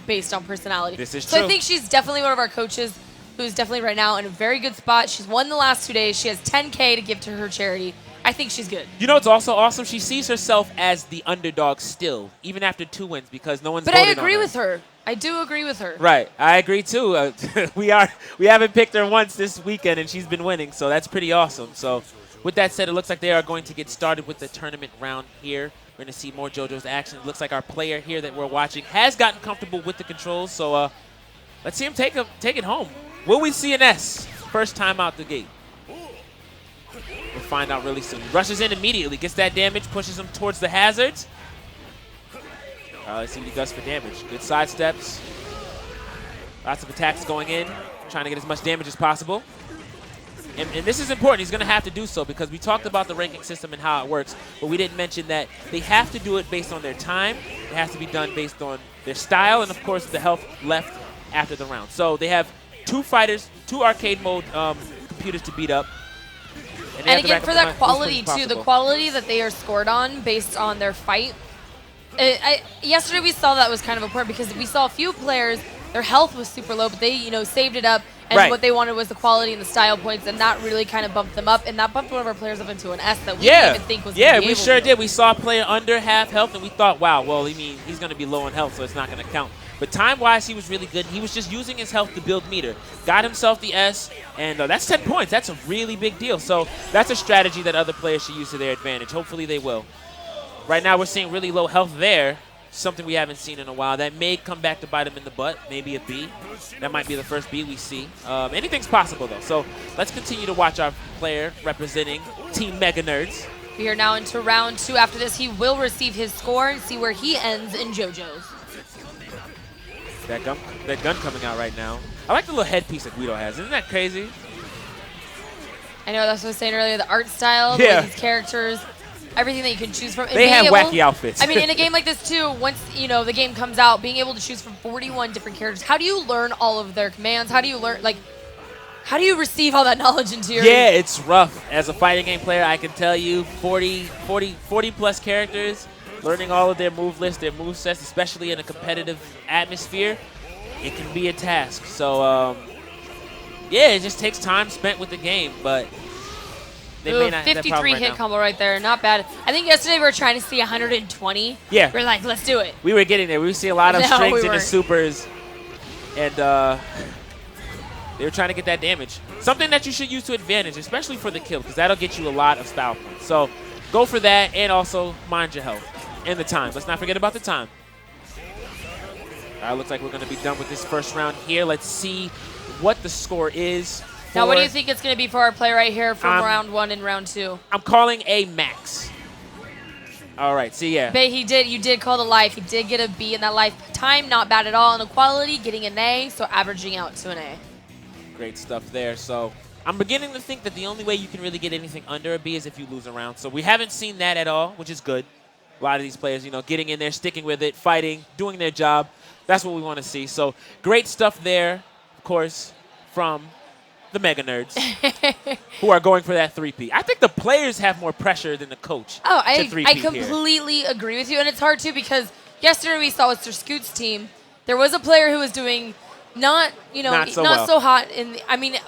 based on personality. This is true. So I think she's definitely one of our coaches who's definitely right now in a very good spot. She's won the last 2 days. She has $10K to give to her charity. I think she's good. You know what's also awesome? She sees herself as the underdog still, even after 2 wins, because no one's voted on her. But I agree with her. I do agree with her. Right. I agree, too. We haven't picked her once this weekend, and she's been winning, so that's pretty awesome. So with that said, it looks like they are going to get started with the tournament round here. We're going to see more JoJo's action. It looks like our player here that we're watching has gotten comfortable with the controls, so let's see him take it home. Will we see an S first time out the gate? We'll find out really soon. He rushes in immediately, gets that damage, pushes him towards the hazards. Let's see what he does for damage. Good side steps. Lots of attacks going in, trying to get as much damage as possible. And this is important. He's going to have to do so because we talked about the ranking system and how it works, but we didn't mention that they have to do it based on their time. It has to be done based on their style and, of course, the health left after the round. So they have 2 fighters, 2 arcade mode computers to beat up. And again, for that quality, too, the quality that they are scored on based on their fight. Yesterday we saw that was kind of important because we saw a few players, their health was super low, but they, saved it up. And what they wanted was the quality and the style points, and that really kind of bumped them up. And that bumped one of our players up into an S that we didn't even think was going to be we able sure to. did. We saw a player under half health, and we thought, wow, well, he's going to be low in health, so it's not going to count. But time-wise, he was really good. He was just using his health to build meter. Got himself the S, and that's 10 points. That's a really big deal. So that's a strategy that other players should use to their advantage. Hopefully they will. Right now we're seeing really low health there, something we haven't seen in a while. That may come back to bite him in the butt, maybe a B. That might be the first B we see. Anything's possible, though. So let's continue to watch our player representing Team Mega Nerds. We are now into round 2. After this, he will receive his score and see where he ends in JoJo's. That gun coming out right now. I like the little headpiece that Guido has. Isn't that crazy? I know, that's what I was saying earlier. The art style, the way these characters, everything that you can choose from. They have wacky outfits. I mean, in a game like this, too, once the game comes out, being able to choose from 41 different characters, how do you learn all of their commands? How do you learn, how do you receive all that knowledge into your... Yeah, it's rough. As a fighting game player, I can tell you 40-plus characters, learning all of their move lists, their move sets, especially in a competitive atmosphere, it can be a task. So, yeah, it just takes time spent with the game, but they may not have that problem 53 right hit now. combo right there. Not bad. I think yesterday we were trying to see 120. Yeah. We're like, let's do it. We were getting there. We see a lot of No, strings we in the weren't. supers, and they were trying to get that damage. Something that you should use to advantage, especially for the kill, because that'll get you a lot of style points. So go for that, and also mind your health and the time. Let's not forget about the time. All right, looks like we're going to be done with this first round here. Let's see what the score is. Now, what do you think it's going to be for our play right here from round 1 and round 2? I'm calling a max. All right, see, yeah. But you did call the life. He did get a B in that life time. Not bad at all. And equality, getting an A, so averaging out to an A. Great stuff there. So I'm beginning to think that the only way you can really get anything under a B is if you lose a round. So we haven't seen that at all, which is good. A lot of these players, getting in there, sticking with it, fighting, doing their job. That's what we want to see. So great stuff there, of course, from the Mega Nerds who are going for that 3P. I think the players have more pressure than the coach. Oh, I 3P completely agree with you. And it's hard, too, because yesterday we saw with Sir Scoot's team, there was a player who was doing not so hot.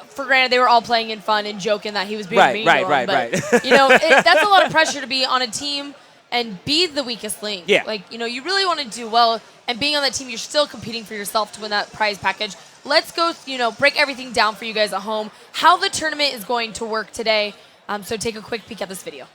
For granted, they were all playing in fun and joking that he was being mean to him. Right. That's a lot of pressure to be on a team and be the weakest link. Yeah. You really want to do well. And being on that team, you're still competing for yourself to win that prize package. Let's go, break everything down for you guys at home, how the tournament is going to work today. So take a quick peek at this video.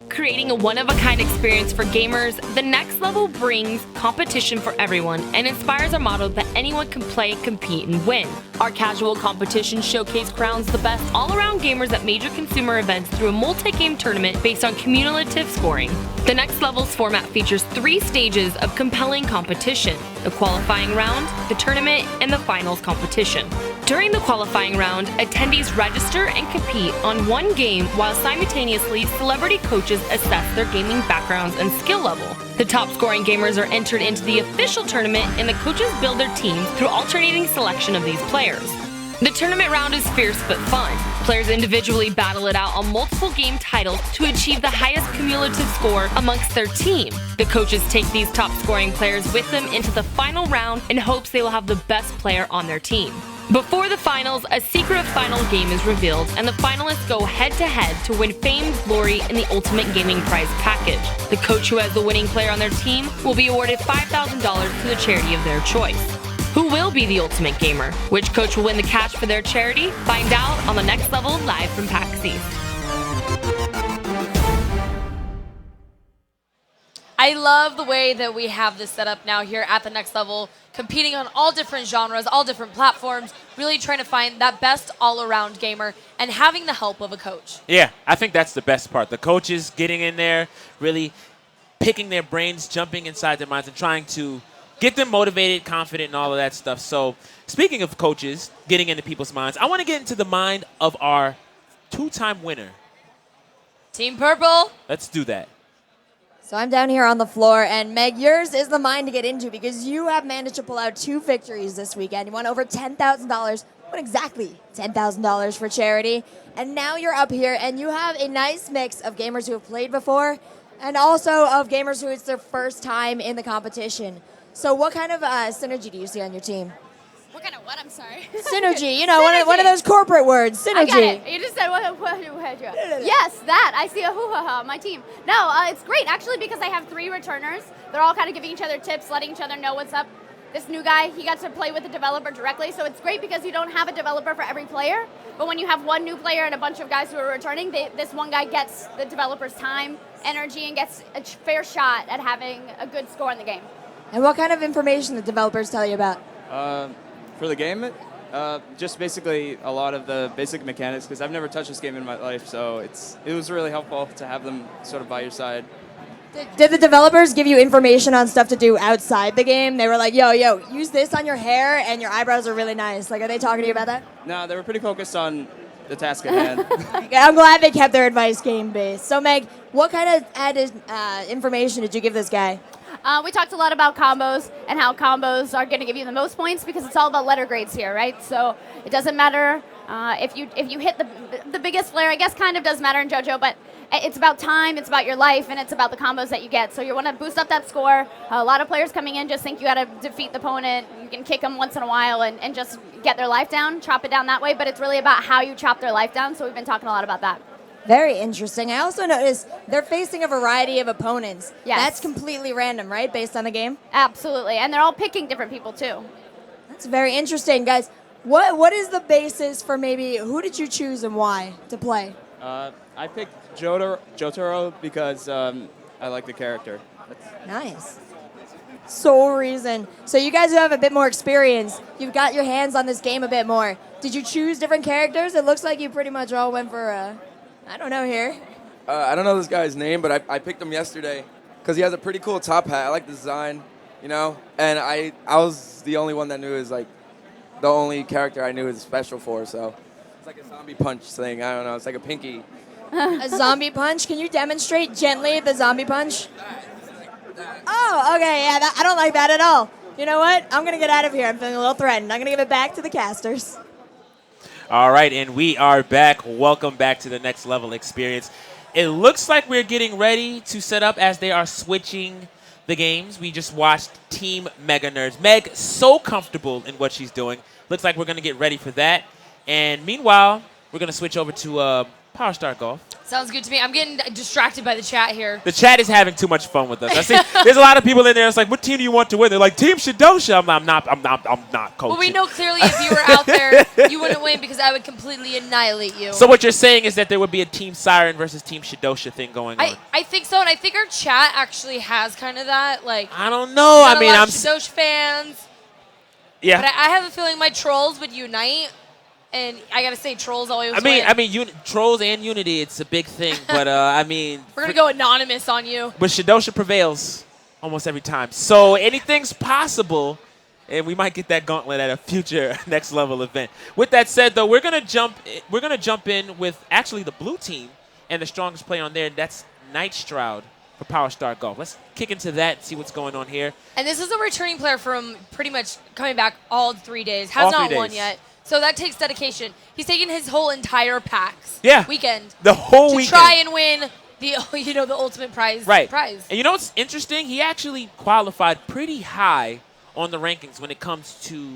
Creating a one-of-a-kind experience for gamers, the next level brings competition for everyone and inspires a motto that anyone can play, compete, and win. Our casual competition showcase crowns the best all-around gamers at major consumer events through a multi-game tournament based on cumulative scoring. The next level's format features 3 stages of compelling competition: the qualifying round, the tournament, and the finals competition. During the qualifying round, attendees register and compete on one game while simultaneously celebrity coaches assess their gaming backgrounds and skill level. The top scoring gamers are entered into the official tournament, and the coaches build their teams through alternating selection of these players. The tournament round is fierce but fun. Players individually battle it out on multiple game titles to achieve the highest cumulative score amongst their team. The coaches take these top scoring players with them into the final round in hopes they will have the best player on their team. Before the finals, a secret final game is revealed, and the finalists go head-to-head to win fame, glory, and the ultimate gaming prize package. The coach who has the winning player on their team will be awarded $5,000 to the charity of their choice. Who will be the ultimate gamer? Which coach will win the cash for their charity? Find out on the next level live from PAX East. I love the way that we have this set up now here at the next level, competing on all different genres, all different platforms, really trying to find that best all-around gamer and having the help of a coach. Yeah, I think that's the best part. The coaches getting in there, really picking their brains, jumping inside their minds, and trying to get them motivated, confident, and all of that stuff. So speaking of coaches getting into people's minds, I want to get into the mind of our two-time winner. Team Purple. Let's do that. So I'm down here on the floor, and Meg, yours is the mine to get into because you have managed to pull out 2 victories this weekend. You won over $10,000, won exactly $10,000 for charity, and now you're up here, and you have a nice mix of gamers who have played before and also of gamers who it's their first time in the competition. So what kind of synergy do you see on your team? What kind of what? I'm sorry. Synergy, you know, one of those corporate words, synergy. I got it. You just said what? Yes, that. I see a hoo-ha-ha on my team. No, it's great, actually, because I have 3 returners. They're all kind of giving each other tips, letting each other know what's up. This new guy, he got to play with the developer directly, so it's great because you don't have a developer for every player. But when you have one new player and a bunch of guys who are returning, this one guy gets the developer's time, energy, and gets a fair shot at having a good score in the game. And what kind of information the developers tell you about? For the game, just basically a lot of the basic mechanics, because I've never touched this game in my life, so it was really helpful to have them sort of by your side. Did the developers give you information on stuff to do outside the game? They were like, yo, use this on your hair and your eyebrows are really nice. Like, are they talking to you about that? No, they were pretty focused on the task at hand. I'm glad they kept their advice game-based. So, Meg, what kind of added information did you give this guy? We talked a lot about combos and how combos are going to give you the most points because it's all about letter grades here, right? So it doesn't matter if you hit the biggest flare. I guess kind of does matter in JoJo, but it's about time, it's about your life, and it's about the combos that you get. So you want to boost up that score. A lot of players coming in just think you got to defeat the opponent. You can kick them once in a while and just get their life down, chop it down that way. But it's really about how you chop their life down. So we've been talking a lot about that. Very interesting. I also noticed they're facing a variety of opponents. Yes. That's completely random, right, based on the game? Absolutely, and they're all picking different people, too. That's very interesting. Guys, what is the basis for maybe, who did you choose and why to play? I picked Jotaro because I like the character. Nice. Sole reason. So you guys who have a bit more experience, you've got your hands on this game a bit more. Did you choose different characters? It looks like you pretty much all went for I don't know here. I don't know this guy's name, but I picked him yesterday because he has a pretty cool top hat. I like the design, you know? And I was the only one that knew his, like, the only character I knew his special for, so. It's like a zombie punch thing. I don't know. It's like a pinky. A zombie punch? Can you demonstrate gently the zombie punch? Oh, okay. Yeah, I don't like that at all. You know what? I'm going to get out of here. I'm feeling a little threatened. I'm going to give it back to the casters. All right, and we are back. Welcome back to the Next Level Experience. It looks like we're getting ready to set up as they are switching the games. We just watched Team Mega Nerds. Meg, so comfortable in what she's doing. Looks like we're going to get ready for that. And meanwhile, we're going to switch over to Power Star Golf. Sounds good to me. I'm getting distracted by the chat here. The chat is having too much fun with us. I see there's a lot of people in there. It's like, what team do you want to win? They're like, Team Shidosha. I'm not coaching. Well, we know clearly if you were out there, you wouldn't win because I would completely annihilate you. So what you're saying is that there would be a Team Siren versus Team Shidosha thing going on. I think so, and I think our chat actually has kind of that. Like, I don't know. I mean, I'm Shidosha fans. Yeah. But I have a feeling my trolls would unite. And I gotta say, trolls always win. Trolls and unity, it's a big thing. But I mean, we're gonna go anonymous on you. But Shidosha prevails almost every time, so anything's possible, and we might get that gauntlet at a future Next Level event. With that said, though, we're gonna jump in with actually the blue team and the strongest player on there, and that's Night Shroud for Power Star Golf. Let's kick into that and see what's going on here. And this is a returning player from pretty much coming back all 3 days. Has not won yet. So that takes dedication. He's taking his whole entire PAX weekend. The whole weekend. To try and win the ultimate prize. Right. Prize. And you know what's interesting? He actually qualified pretty high on the rankings when it comes to,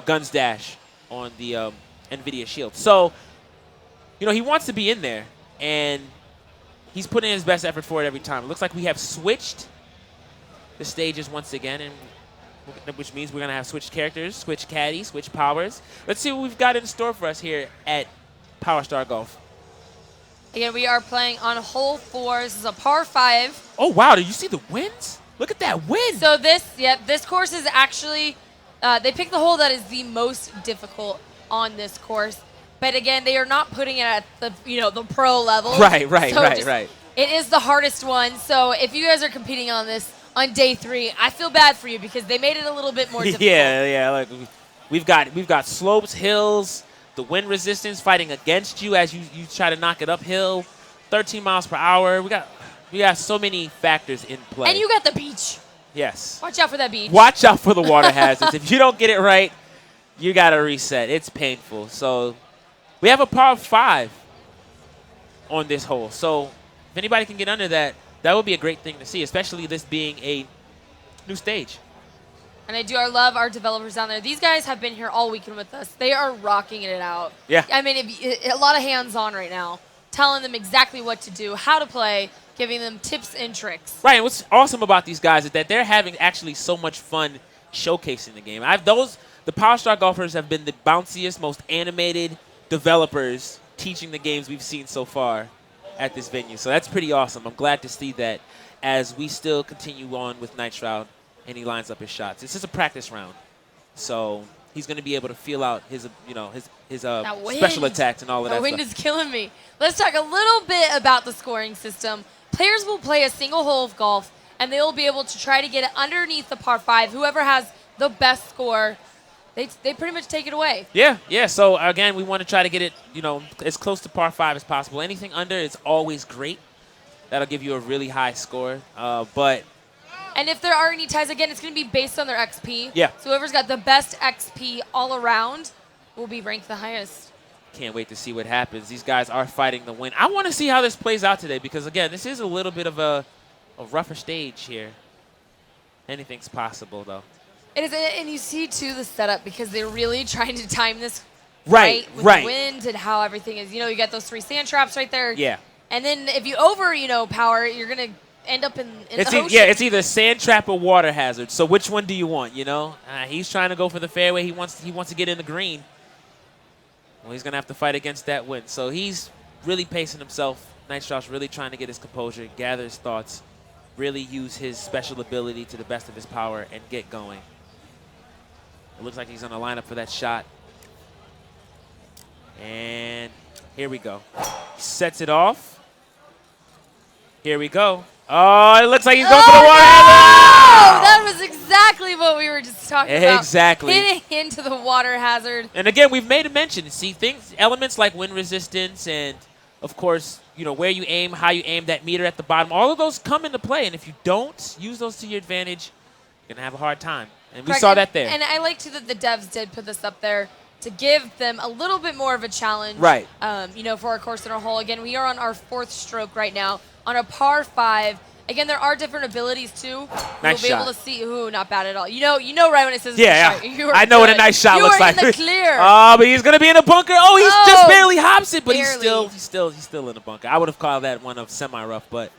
Guns Dash on the NVIDIA Shield. So, he wants to be in there, and he's putting in his best effort for it every time. It looks like we have switched the stages once again, and which means we're going to have switched characters, switched caddies, switched powers. Let's see what we've got in store for us here at Power Star Golf. Again, we are playing on hole 4. This is a par 5. Oh, wow. Do you see the winds? Look at that wind. So this course is actually, they picked the hole that is the most difficult on this course. But again, they are not putting it at the, the pro level. Right. It is the hardest one. So if you guys are competing on this on day 3, I feel bad for you because they made it a little bit more difficult. Yeah. Like we've got slopes, hills, the wind resistance fighting against you as you try to knock it uphill. 13 miles per hour. We got so many factors in play. And you got the beach. Yes. Watch out for that beach. Watch out for the water hazards. If you don't get it right, you got to reset. It's painful. So we have a par 5 on this hole. So if anybody can get under that, that would be a great thing to see, especially this being a new stage. And I love our developers down there. These guys have been here all weekend with us. They are rocking it out. Yeah. I mean, a lot of hands-on right now, telling them exactly what to do, how to play, giving them tips and tricks. Right, and what's awesome about these guys is that they're having actually so much fun showcasing the game. The Power Star golfers have been the bounciest, most animated developers teaching the games we've seen so far at this venue. So that's pretty awesome. I'm glad to see that as we still continue on with Night Shroud and he lines up his shots. This is a practice round, so he's going to be able to feel out his special attacks and all of that The wind stuff. is killing me. Let's talk a little bit about the scoring system. Players will play a single hole of golf, and they will be able to try to get it underneath the par 5. Whoever has the best score, they pretty much take it away. Yeah. So, again, we want to try to get it, as close to par 5 as possible. Anything under is always great. That'll give you a really high score. And if there are any ties, again, it's going to be based on their XP. Yeah. So whoever's got the best XP all around will be ranked the highest. Can't wait to see what happens. These guys are fighting the win. I want to see how this plays out today because, again, this is a little bit of a rougher stage here. Anything's possible, though. It is, and you see, too, the setup because they're really trying to time this right with the wind and how everything is. You got those 3 sand traps right there. Yeah. And then if you power, you're going to end up in the ocean. Yeah, it's either sand trap or water hazard. So which one do you want, He's trying to go for the fairway. He wants to get in the green. Well, he's going to have to fight against that wind. So he's really pacing himself. Nightshroud's really trying to get his composure, gather his thoughts, really use his special ability to the best of his power and get going. It looks like he's on the lineup for that shot. And here we go. He sets it off. Here we go. Oh, it looks like he's going for the water hazard. That was exactly what we were just talking about. Exactly. Hitting into the water hazard. And again, we've made a mention. See, elements like wind resistance and, of course, where you aim, how you aim, that meter at the bottom, all of those come into play. And if you don't use those to your advantage, you're going to have a hard time. And we saw that there. And I like, too, that the devs did put this up there to give them a little bit more of a challenge. Right. For our course in our hole. Again, we are on our 4th stroke right now on a par 5. Again, there are different abilities, too. Nice You'll be able to see. Ooh, not bad at all. You know right when it says yeah. I know what a nice shot you looks like. You are in the clear. Oh, but he's going to be in the bunker. Oh, he's just barely hops it, but he's still in the bunker. I would have called that one of semi-rough, but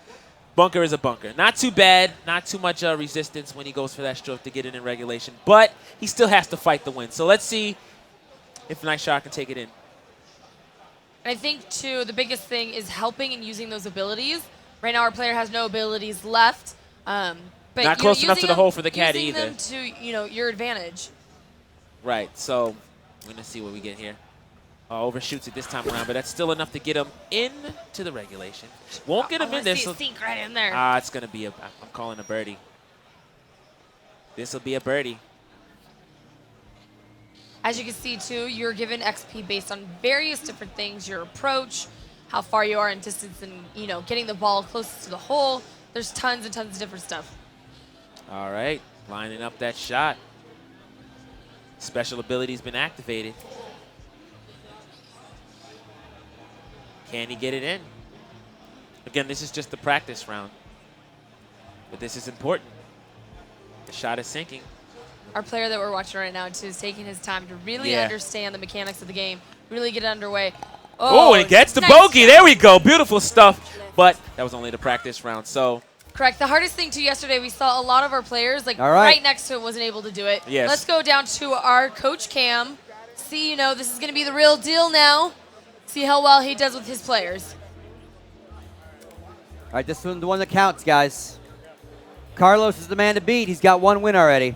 bunker is a bunker. Not too bad. Not too much resistance when he goes for that stroke to get it in regulation, but he still has to fight the wind. So let's see if Nice Shot can take it in. And I think, too, the biggest thing is helping and using those abilities. Right now, our player has no abilities left. But not close enough to the hole for the caddy either. Using them to, your advantage. Right, so we're going to see what we get here. Overshoots it this time around, but that's still enough to get him into the regulation. Won't get him in there. See it sink right in there. It's going to be I'm calling a birdie. This will be a birdie. As you can see, too, you're given XP based on various different things, your approach, how far you are in distance, and, getting the ball closest to the hole. There's tons and tons of different stuff. All right, lining up that shot. Special ability's been activated. Can he get it in? Again, this is just the practice round, but this is important. The shot is sinking. Our player that we're watching right now, too, is taking his time to really understand the mechanics of the game, really get it underway. Oh, and he gets the bogey. There we go. Beautiful stuff. But that was only the practice round. So correct. The hardest thing, too, yesterday, we saw a lot of our players, right next to it, wasn't able to do it. Yes. Let's go down to our coach, Cam. See, this is going to be the real deal now. See how well he does with his players. All right, this is the one that counts, guys. Carlos is the man to beat. He's got 1 win already.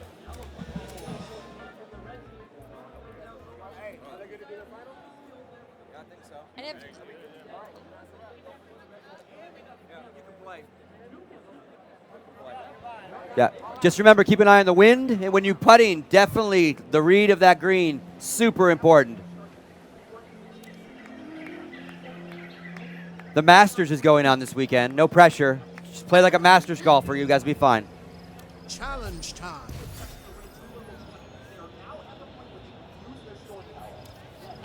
Yeah. Just remember, keep an eye on the wind, and when you're putting, definitely the read of that green, super important. The Masters is going on this weekend. No pressure. Just play like a Masters golfer. You guys will be fine. Challenge time.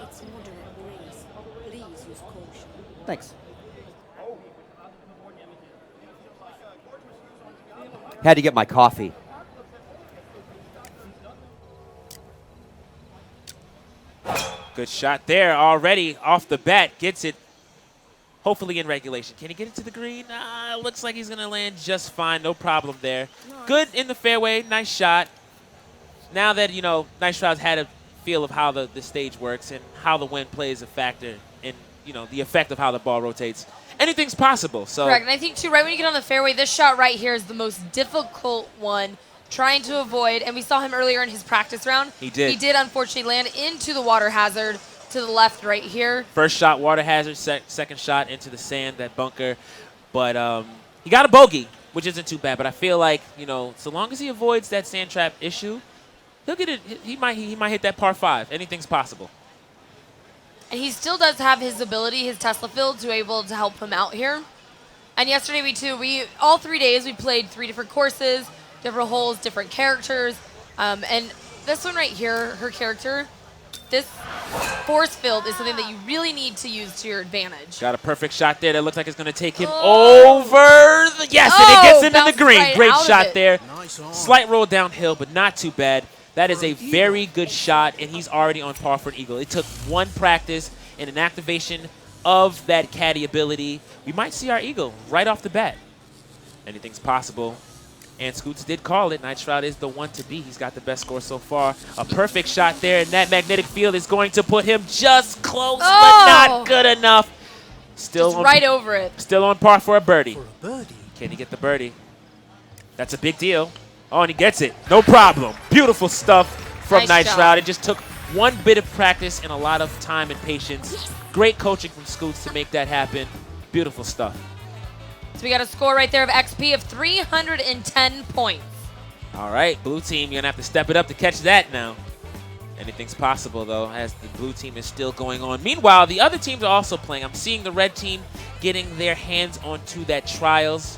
It's moderate breeze. Please use caution. Thanks. Had to get my coffee. Good shot there already off the bat. Gets it hopefully in regulation. Can he get it to the green? Looks like he's going to land just fine. No problem there. Good in the fairway. Nice shot. Now that, you know, Nice Shroud's had a feel of how the stage works and how the wind plays a factor in, you know, the effect of how the ball rotates. Anything's possible. So correct. And I think, too, right when you get on the fairway, this shot right here is the most difficult one trying to avoid. And we saw him earlier in his practice round. He did. He did, unfortunately, land into the water hazard to the left right here. First shot, water hazard. Second shot into the sand, that bunker. But he got a bogey, which isn't too bad. But I feel like, you know, so long as he avoids that sand trap issue, he'll get it. He might hit that par 5. Anything's possible. And he still does have his ability, his Tesla field, to able to help him out here. And yesterday we all 3 days we played 3 different courses, different holes, different characters. And this one right here, her character, this force field is something that you really need to use to your advantage. Got a perfect shot there. That looks like it's going to take him over. Yes, and it gets into the green. Great shot there. Slight roll downhill, but not too bad. That is a very good shot, and he's already on par for an eagle. It took one practice and an activation of that caddy ability. We might see our eagle right off the bat. Anything's possible. And Scoots did call it. Night Shroud is the one to beat. He's got the best score so far. A perfect shot there, and that magnetic field is going to put him just close, but not good enough. Still just right over it. Still on par for a birdie. Can he get the birdie? That's a big deal. Oh, and he gets it. No problem. Beautiful stuff from Night Shroud. It just took one bit of practice and a lot of time and patience. Great coaching from Scoots to make that happen. Beautiful stuff. So we got a score right there of XP of 310 points. All right, blue team, you're going to have to step it up to catch that now. Anything's possible, though, as the blue team is still going on. Meanwhile, the other teams are also playing. I'm seeing the red team getting their hands onto that trials,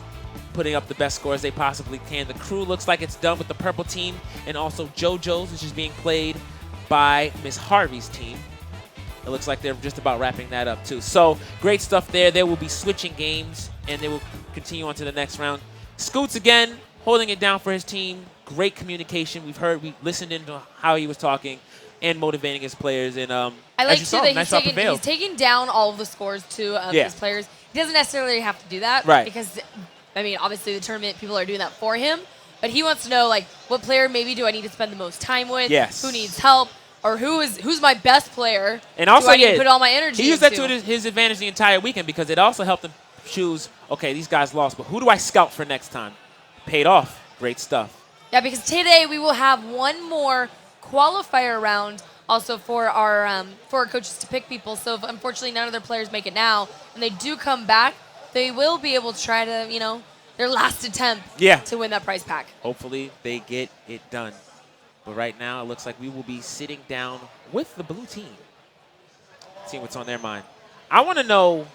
putting up the best scores they possibly can. The crew looks like it's done with the purple team and also JoJo's, which is being played by Miss Harvey's team. It looks like they're just about wrapping that up, too. So, great stuff there. They will be switching games, and they will continue on to the next round. Scoots, again, holding it down for his team. Great communication. We listened into how he was talking and motivating his players. And I like, too, that he's taking down all of the scores, too, of his players. He doesn't necessarily have to do that. Right. Because, I mean, obviously the tournament, people are doing that for him. But he wants to know, like, what player maybe do I need to spend the most time with? Yes. Who needs help? Or who's my best player? And also, do I need to put all my energy he used that into? to his advantage the entire weekend because it also helped him choose, okay, these guys lost, but who do I scout for next time? Paid off. Great stuff. Yeah, because today we will have one more qualifier round also for our coaches to pick people. So if unfortunately none of their players make it now and they do come back, they will be able to try to, you know, their last attempt to win that prize pack. Hopefully they get it done. But right now, it looks like we will be sitting down with the blue team, seeing what's on their mind. I want to know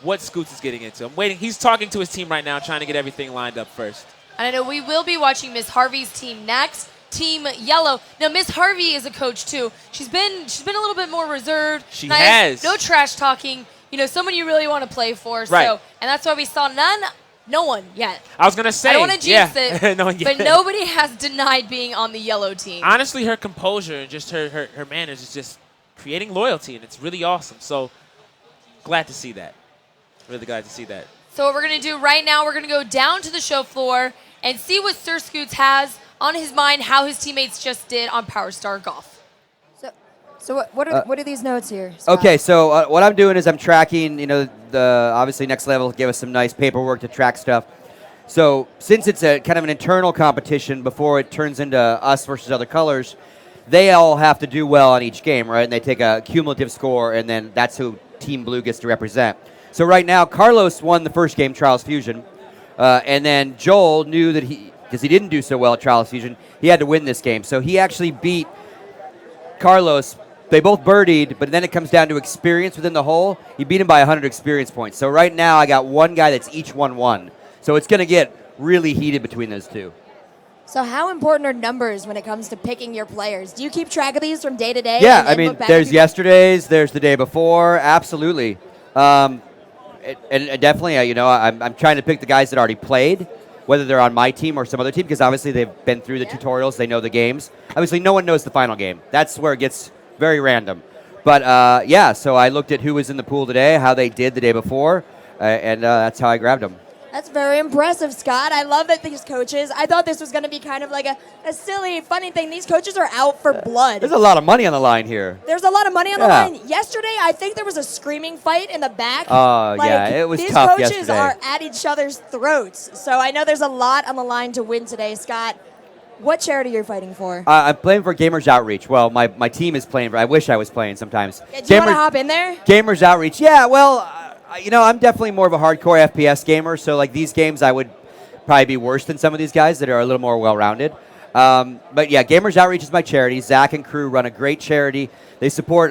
what Scoots is getting into. I'm waiting. He's talking to his team right now, trying to get everything lined up first. And I know we will be watching Miss Harvey's team next, Team Yellow. Now, Miss Harvey is a coach, too. She's been a little bit more reserved. She nice, has. No trash talking. You know, someone you really want to play for. Right. So, and that's why we saw no one yet. I was going to say. I don't want to jinx it, no one yet. but nobody has denied being on the yellow team. Honestly, her composure and just her manners is just creating loyalty, and it's really awesome. So glad to see that. Really glad to see that. So what we're going to do right now, we're going to go down to the show floor and see what Sir Scoots has on his mind, how his teammates just did on Power Star Golf. So what are these notes here, Scott? Okay, so what I'm doing is I'm tracking, the obviously Next Level give us some nice paperwork to track stuff. So since it's a kind of an internal competition before it turns into us versus other colors, they all have to do well on each game, right? And they take a cumulative score, and then that's who Team Blue gets to represent. So right now, Carlos won the first game, Trials Fusion, and then Joel knew that because he didn't do so well at Trials Fusion, he had to win this game. So he actually beat Carlos. They both birdied, but then it comes down to experience within the hole. He beat him by 100 experience points. So right now, I got one guy that's each 1-1. So it's going to get really heated between those two. So how important are numbers when it comes to picking your players? Do you keep track of these from day to day? Yeah, and I look mean, back there's at yesterdays, there's the day before, absolutely. And definitely, I'm trying to pick the guys that already played, whether they're on my team or some other team, because obviously they've been through the tutorials, they know the games. Obviously, no one knows the final game. That's where it gets very random. But yeah, so I looked at who was in the pool today, how they did the day before, and that's how I grabbed them. That's very impressive, Scott. I love that these coaches, I thought this was going to be kind of like a silly, funny thing. These coaches are out for blood. There's a lot of money on the line here. There's a lot of money on the line. Yesterday, I think there was a screaming fight in the back. Oh, yeah, it was tough yesterday. These coaches are at each other's throats. So I know there's a lot on the line to win today. Scott, what charity are you fighting for? I'm playing for Gamers Outreach. Well, my team is playing for, I wish I was playing sometimes. Do you want to hop in there? Gamers Outreach, yeah, well, I'm definitely more of a hardcore FPS gamer, so like these games I would probably be worse than some of these guys that are a little more well-rounded. But yeah, Gamers Outreach is my charity. Zach and crew run a great charity. They support,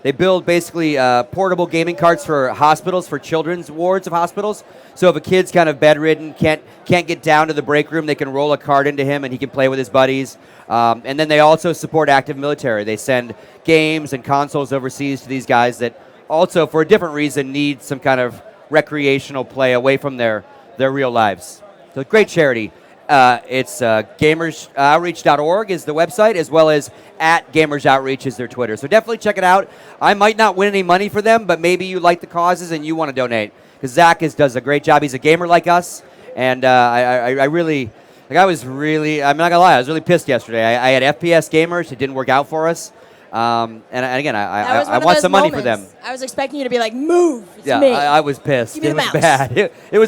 they build basically portable gaming carts for hospitals, for children's wards of hospitals. So if a kid's kind of bedridden, can't get down to the break room, they can roll a cart into him and he can play with his buddies. And then they also support active military. They send games and consoles overseas to these guys that also, for a different reason, need some kind of recreational play away from their real lives. So great charity. It's gamersoutreach.org is the website, as well as @gamersoutreach is their Twitter. So definitely check it out. I might not win any money for them, but maybe you like the causes and you want to donate. Because Zach does a great job. He's a gamer like us. And I really, I'm not going to lie, I was really pissed yesterday. I had FPS gamers. It didn't work out for us. And again, I want some money for them. I was expecting you to be like, move, it's yeah, me. I was pissed. Give me It the was mouse. bad. It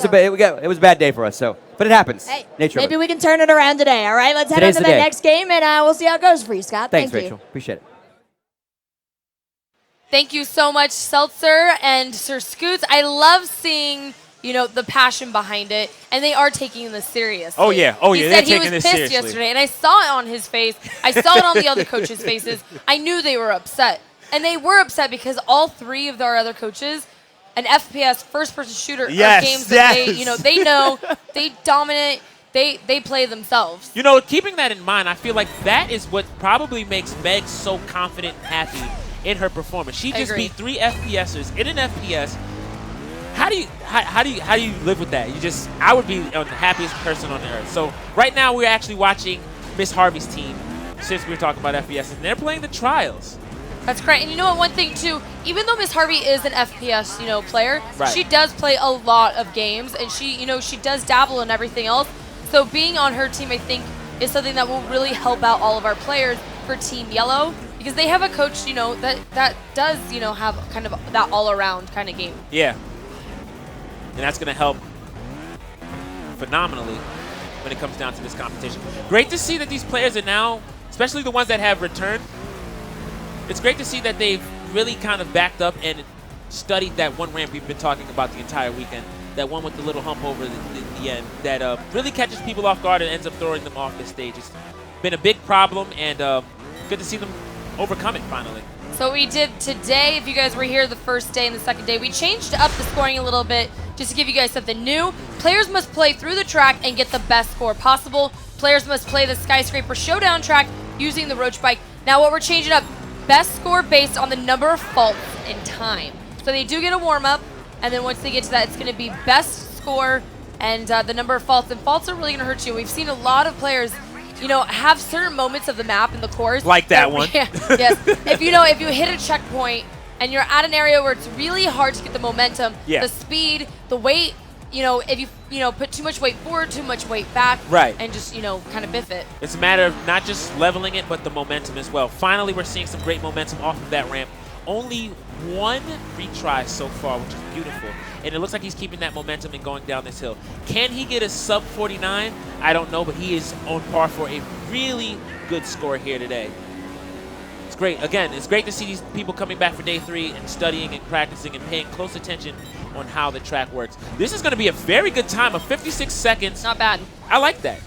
was a bad day for us. So, but it happens. Hey, Nature of maybe it. we can turn it around today, all right? Let's head Today's on to the the day. next game, and we'll see how it goes for you, Scott. Thanks, Thank Rachel. Appreciate it. Thank you so much, Seltzer and Sir Scoots. I love seeing, the passion behind it, and they are taking this seriously. Oh, yeah. Oh, yeah. He They're said he taking was this pissed seriously. yesterday, and I saw it on his face. I saw it on the other coaches' faces. I knew they were upset. And they were upset because all three of our other coaches, an FPS first-person shooter, are games that they know, they dominate, they play themselves. Keeping that in mind, I feel like that is what probably makes Meg so confident and happy in her performance. She just beat 3 FPSers in an FPS. How do you live with that? I would be the happiest person on earth. So right now we're actually watching Miss Harvey's team, since we were talking about FPS, and they're playing the trials. That's great. And you know what, one thing too, even though Miss Harvey is an FPS, player, Right. she does play a lot of games, and she does dabble in everything else. So being on her team, I think, is something that will really help out all of our players for Team Yellow, because they have a coach, that does, have kind of that all-around kind of game. Yeah. And that's going to help phenomenally when it comes down to this competition. Great to see that these players are now, especially the ones that have returned, it's great to see that they've really kind of backed up and studied that one ramp we've been talking about the entire weekend, that one with the little hump over the end that really catches people off guard and ends up throwing them off the stage. It's been a big problem, and good to see them overcome it finally. So we did today, if you guys were here the first day and the second day, we changed up the scoring a little bit just to give you guys something new. Players must play through the track and get the best score possible. Players must play the Skyscraper Showdown track using the Roach Bike. Now what we're changing up, best score based on the number of faults in time. So they do get a warm-up, and then once they get to that, it's going to be best score and the number of faults. And faults are really going to hurt you. We've seen a lot of players, have certain moments of the map and the course. Like that one. Yeah, yes. If you hit a checkpoint and you're at an area where it's really hard to get the momentum, Yeah. the speed, the weight, if you put too much weight forward, too much weight back, Right. and just kind of biff it. It's a matter of not just leveling it, but the momentum as well. Finally, we're seeing some great momentum off of that ramp. Only one retry so far, which is beautiful. And it looks like he's keeping that momentum and going down this hill. Can he get a sub 49? I don't know, but he is on par for a really good score here today. It's great. Again, it's great to see these people coming back for day 3 and studying and practicing and paying close attention on how the track works. This is going to be a very good time of 56 seconds. Not bad. I like that.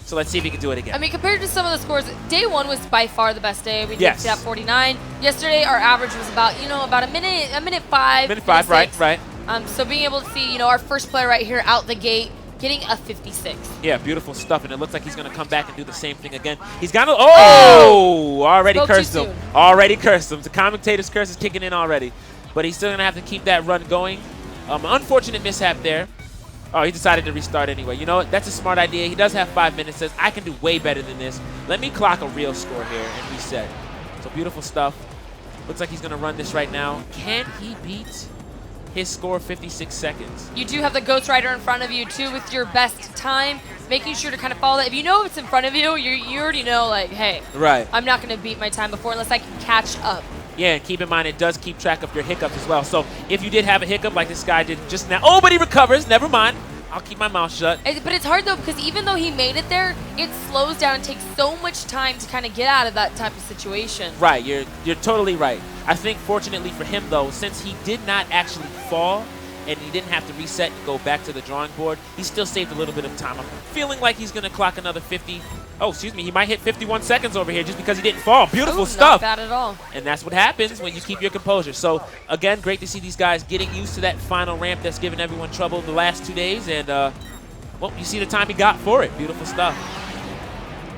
So let's see if he can do it again. I mean, compared to some of the scores, day 1 was by far the best day. We did Yes. see that 49. Yesterday, our average was about, about a minute 5. Minute 5, right, right. So being able to see, our first player right here out the gate getting a 56. Yeah, beautiful stuff, and it looks like he's going to come back and do the same thing again. He's got to, already Spoke cursed too him. soon. Already cursed him. The commentator's curse is kicking in already. But he's still going to have to keep that run going. Unfortunate mishap there. Oh, he decided to restart anyway. You know what? That's a smart idea. He does have 5 minutes. Says, I can do way better than this. Let me clock a real score here and reset. So beautiful stuff. Looks like he's going to run this right now. Can he beat his score of 56 seconds? You do have the Ghost Rider in front of you, too, with your best time. Making sure to kind of follow that. If you know it's in front of you, you already know, like, hey, Right. I'm not going to beat my time before unless I can catch up. Yeah, and keep in mind, it does keep track of your hiccups as well. So if you did have a hiccup like this guy did just now, oh, but he recovers. Never mind. I'll keep my mouth shut. But it's hard, though, because even though he made it there, it slows down and takes so much time to kind of get out of that type of situation. Right, you're totally right. I think fortunately for him, though, since he did not actually fall and he didn't have to reset and go back to the drawing board, he still saved a little bit of time. I'm feeling like he's going to clock another 50. Oh, excuse me, he might hit 51 seconds over here just because he didn't fall. Beautiful stuff. Not bad at all. And that's what happens when you keep your composure. So, again, great to see these guys getting used to that final ramp that's given everyone trouble the last 2 days. And, well, you see the time he got for it. Beautiful stuff.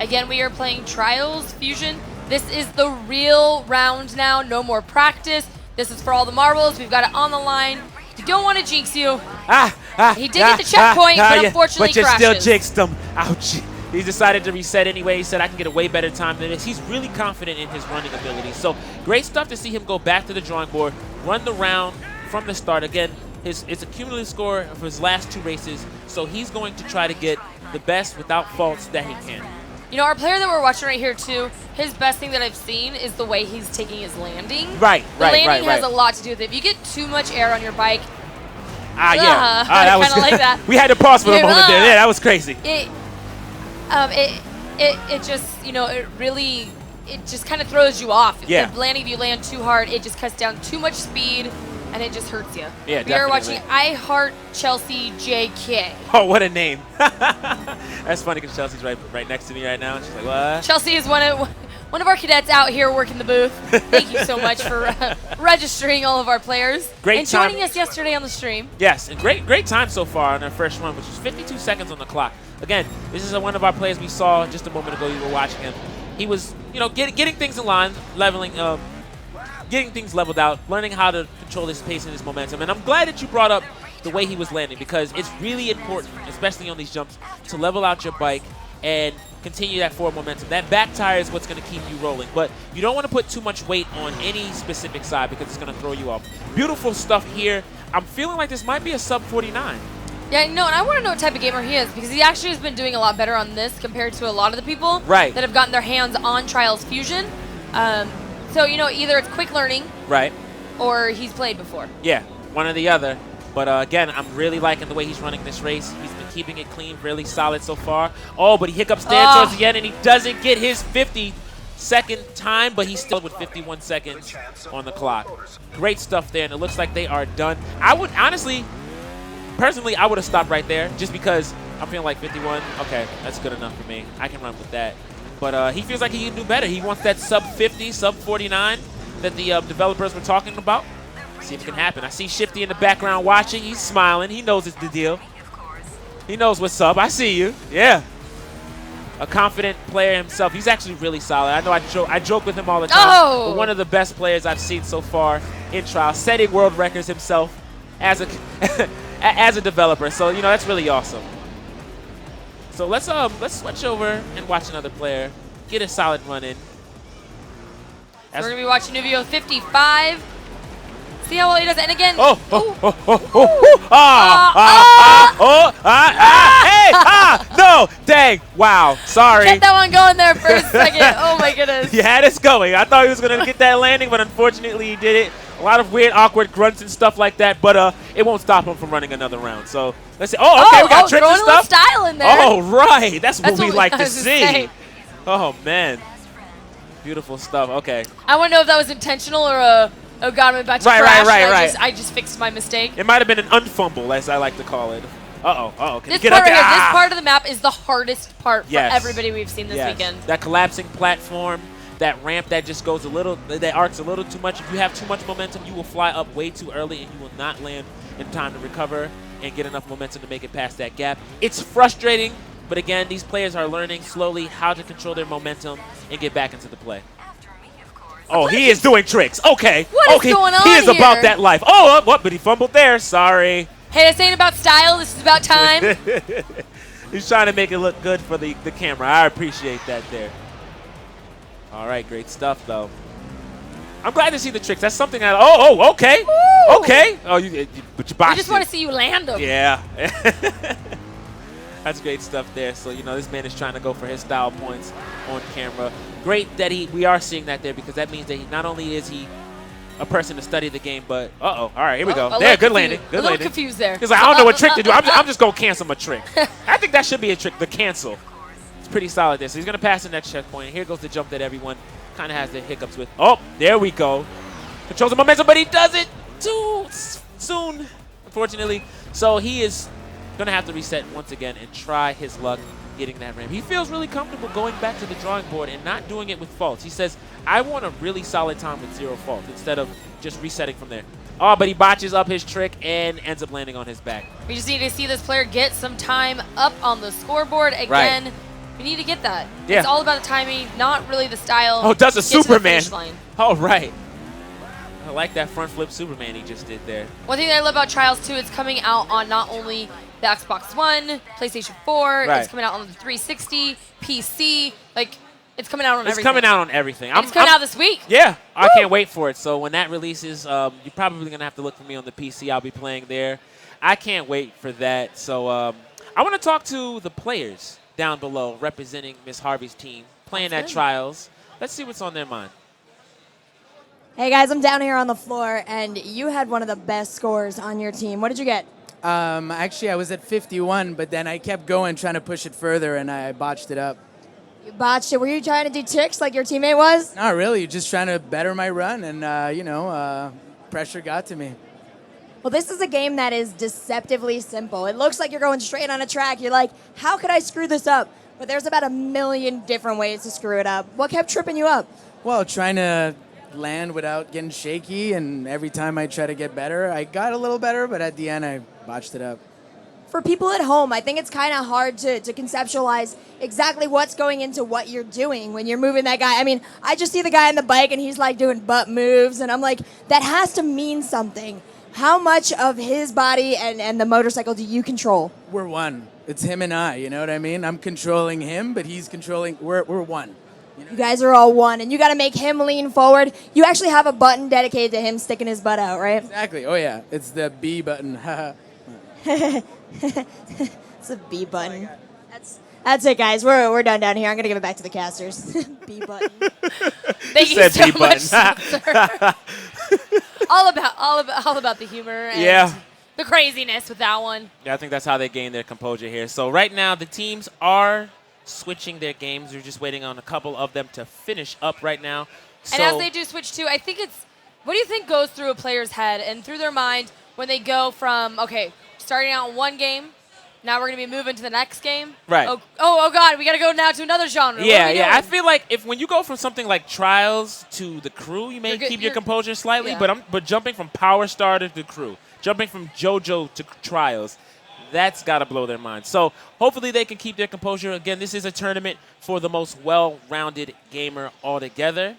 Again, we are playing Trials Fusion. This is the real round now. No more practice. This is for all the marbles. We've got it on the line. We don't want to jinx you. He did get the checkpoint, but unfortunately but you crashes. still jinxed him. Ouch. He decided to reset anyway. He said, I can get a way better time than this. He's really confident in his running ability. So great stuff to see him go back to the drawing board, run the round from the start. Again, it's a cumulative score of his last 2 races. So he's going to try to get the best without faults that he can. Our player that we're watching right here, too, his best thing that I've seen is the way he's taking his landing. Right. The landing has a lot to do with it. If you get too much air on your bike, that was kind of like that. We had to pause for a moment there. Yeah, that was crazy. It just, it really, it just kind of throws you off. Yeah. The landing, if you land too hard, it just cuts down too much speed, and it just hurts you. Yeah, We are definitely. watching I Heart Chelsea JK. Oh, what a name. That's funny because Chelsea's right next to me right now. She's like, what? Chelsea is one of our cadets out here working the booth. Thank you so much for registering all of our players. Great and time. joining us yesterday on the stream. Yes, and great time so far on our first run, which is 52 seconds on the clock. Again, this is one of our players we saw just a moment ago. You were watching him. He was, getting things in line, getting things leveled out, learning how to control his pace and his momentum. And I'm glad that you brought up the way he was landing because it's really important, especially on these jumps, to level out your bike and continue that forward momentum. That back tire is what's going to keep you rolling, but you don't want to put too much weight on any specific side because it's going to throw you off. Beautiful stuff here. I'm feeling like this might be a sub 49. Yeah, no, and I want to know what type of gamer he is because he actually has been doing a lot better on this compared to a lot of the people Right. that have gotten their hands on Trials Fusion. So, either it's quick learning Right. or he's played before. Yeah, one or the other. But again, I'm really liking the way he's running this race. He's been keeping it clean, really solid so far. Oh, but he hiccups there towards the end, and he doesn't get his 50-second time, but he's still with 51 seconds on the clock. Great stuff there, and it looks like they are done. I would honestly, personally, I would have stopped right there just because I'm feeling like 51. Okay, that's good enough for me. I can run with that. But he feels like he can do better. He wants that sub 50, sub 49 that the developers were talking about. See if it can happen. I see Shifty in the background watching. He's smiling. He knows it's the deal. He knows what's up. I see you. Yeah. A confident player himself. He's actually really solid. I know I joke with him all the time. Oh! But one of the best players I've seen so far in trials, setting world records himself as a as a developer. So, that's really awesome. So let's switch over and watch another player get a solid run in. So we're going to be watching Nuvio 55. See how well he does it. And again. No, dang, wow, sorry. Get that one going there for a second. Oh my goodness. He had us going. I thought he was going to get that landing, but unfortunately he did it. A lot of weird, awkward grunts and stuff like that, but it won't stop him from running another round. So let's see. Oh, okay, we got tricks and stuff. Style in there. Oh, right. That's what we like to see. Say. Oh, man. Beautiful stuff. Okay. I want to know if that was intentional or oh god, I'm about to crash. Right. I just fixed my mistake. It might have been an unfumble, as I like to call it. Uh-oh. Can This you get part up there? right here, this part of the map is the hardest part Yes. for everybody we've seen this weekend. That collapsing platform, that ramp that just goes that arcs a little too much. If you have too much momentum, you will fly up way too early and you will not land in time to recover and get enough momentum to make it past that gap. It's frustrating, but again, these players are learning slowly how to control their momentum and get back into the play. Oh, he is doing tricks. Okay. What is going on He is here? about that life. Oh, what? But he fumbled there. Sorry. Hey, this ain't about style. This is about time. He's trying to make it look good for the camera. I appreciate that there. All right, great stuff, though. I'm glad to see the tricks. That's something that, okay. Woo! Okay. Oh, but you botched We just want to see you land them. Yeah. That's great stuff there. So, this man is trying to go for his style points on camera. Great that we are seeing that there, because that means that not only is he a person to study the game, but all right, here we go. There, good landing. Good a little landing. confused there. He's like, I don't know what trick to do. I'm just going to cancel my trick. I think that should be a trick, the cancel. It's pretty solid there. So he's going to pass the next checkpoint. Here goes the jump that everyone kind of has their hiccups with. Oh, there we go. Controls the momentum, but he does it too soon, unfortunately. So he is going to have to reset once again and try his luck getting that ramp. He feels really comfortable going back to the drawing board and not doing it with faults. He says, I want a really solid time with 0 faults instead of just resetting from there. Oh, but he botches up his trick and ends up landing on his back. We just need to see this player get some time up on the scoreboard again. Right. We need to get that. Yeah. It's all about the timing, not really the style. Oh, does a Get to the Superman. finish line. All right. I like that front flip Superman he just did there. One thing that I love about Trials 2, it's coming out on not only the Xbox One, PlayStation 4, Right. it's coming out on the 360, PC, it's coming out on everything. It's coming out on everything. And it's coming out this week. Yeah, I Woo! can't wait for it. So when that releases, you're probably going to have to look for me on the PC. I'll be playing there. I can't wait for that. So I want to talk to the players down below representing Miss Harvey's team, playing at Trials. Let's see what's on their mind. Hey guys, I'm down here on the floor, and you had one of the best scores on your team. What did you get? Actually, I was at 51, but then I kept going, trying to push it further, and I botched it up. You botched it. Were you trying to do tricks like your teammate was? Not really, just trying to better my run, and, pressure got to me. Well, this is a game that is deceptively simple. It looks like you're going straight on a track. You're like, how could I screw this up? But there's about a million different ways to screw it up. What kept tripping you up? Well, trying to land without getting shaky, and every time I try to get better, I got a little better, but at the end, I botched it up. For people at home, I think it's kind of hard to conceptualize exactly what's going into what you're doing when you're moving that guy. I mean, I just see the guy on the bike, and he's like doing butt moves, and I'm like, that has to mean something. How much of his body and the motorcycle do you control? We're one. It's him and I, you know what I mean? I'm controlling him, but he's controlling, we're one. You guys are all one, and you got to make him lean forward. You actually have a button dedicated to him sticking his butt out, right? Exactly. Oh, yeah. It's the B button. It's a B button. That's it, guys. We're done down here. I'm going to give it back to the casters. B button. Thank you so much, Spencer. all about the humor and the craziness with that one. Yeah, I think that's how they gain their composure here. So right now, the teams are switching their games. We're just waiting on a couple of them to finish up right now. And as they do switch too, I think what do you think goes through a player's head and through their mind when they go from, okay, starting out in one game, now we're going to be moving to the next game? Right. Oh God, we got to go now to another genre. Yeah. I feel like when you go from something like Trials to the Crew, you may keep your composure slightly, but jumping from Power Starter to Crew, jumping from JoJo to Trials, that's got to blow their mind. So hopefully they can keep their composure. Again, this is a tournament for the most well-rounded gamer altogether.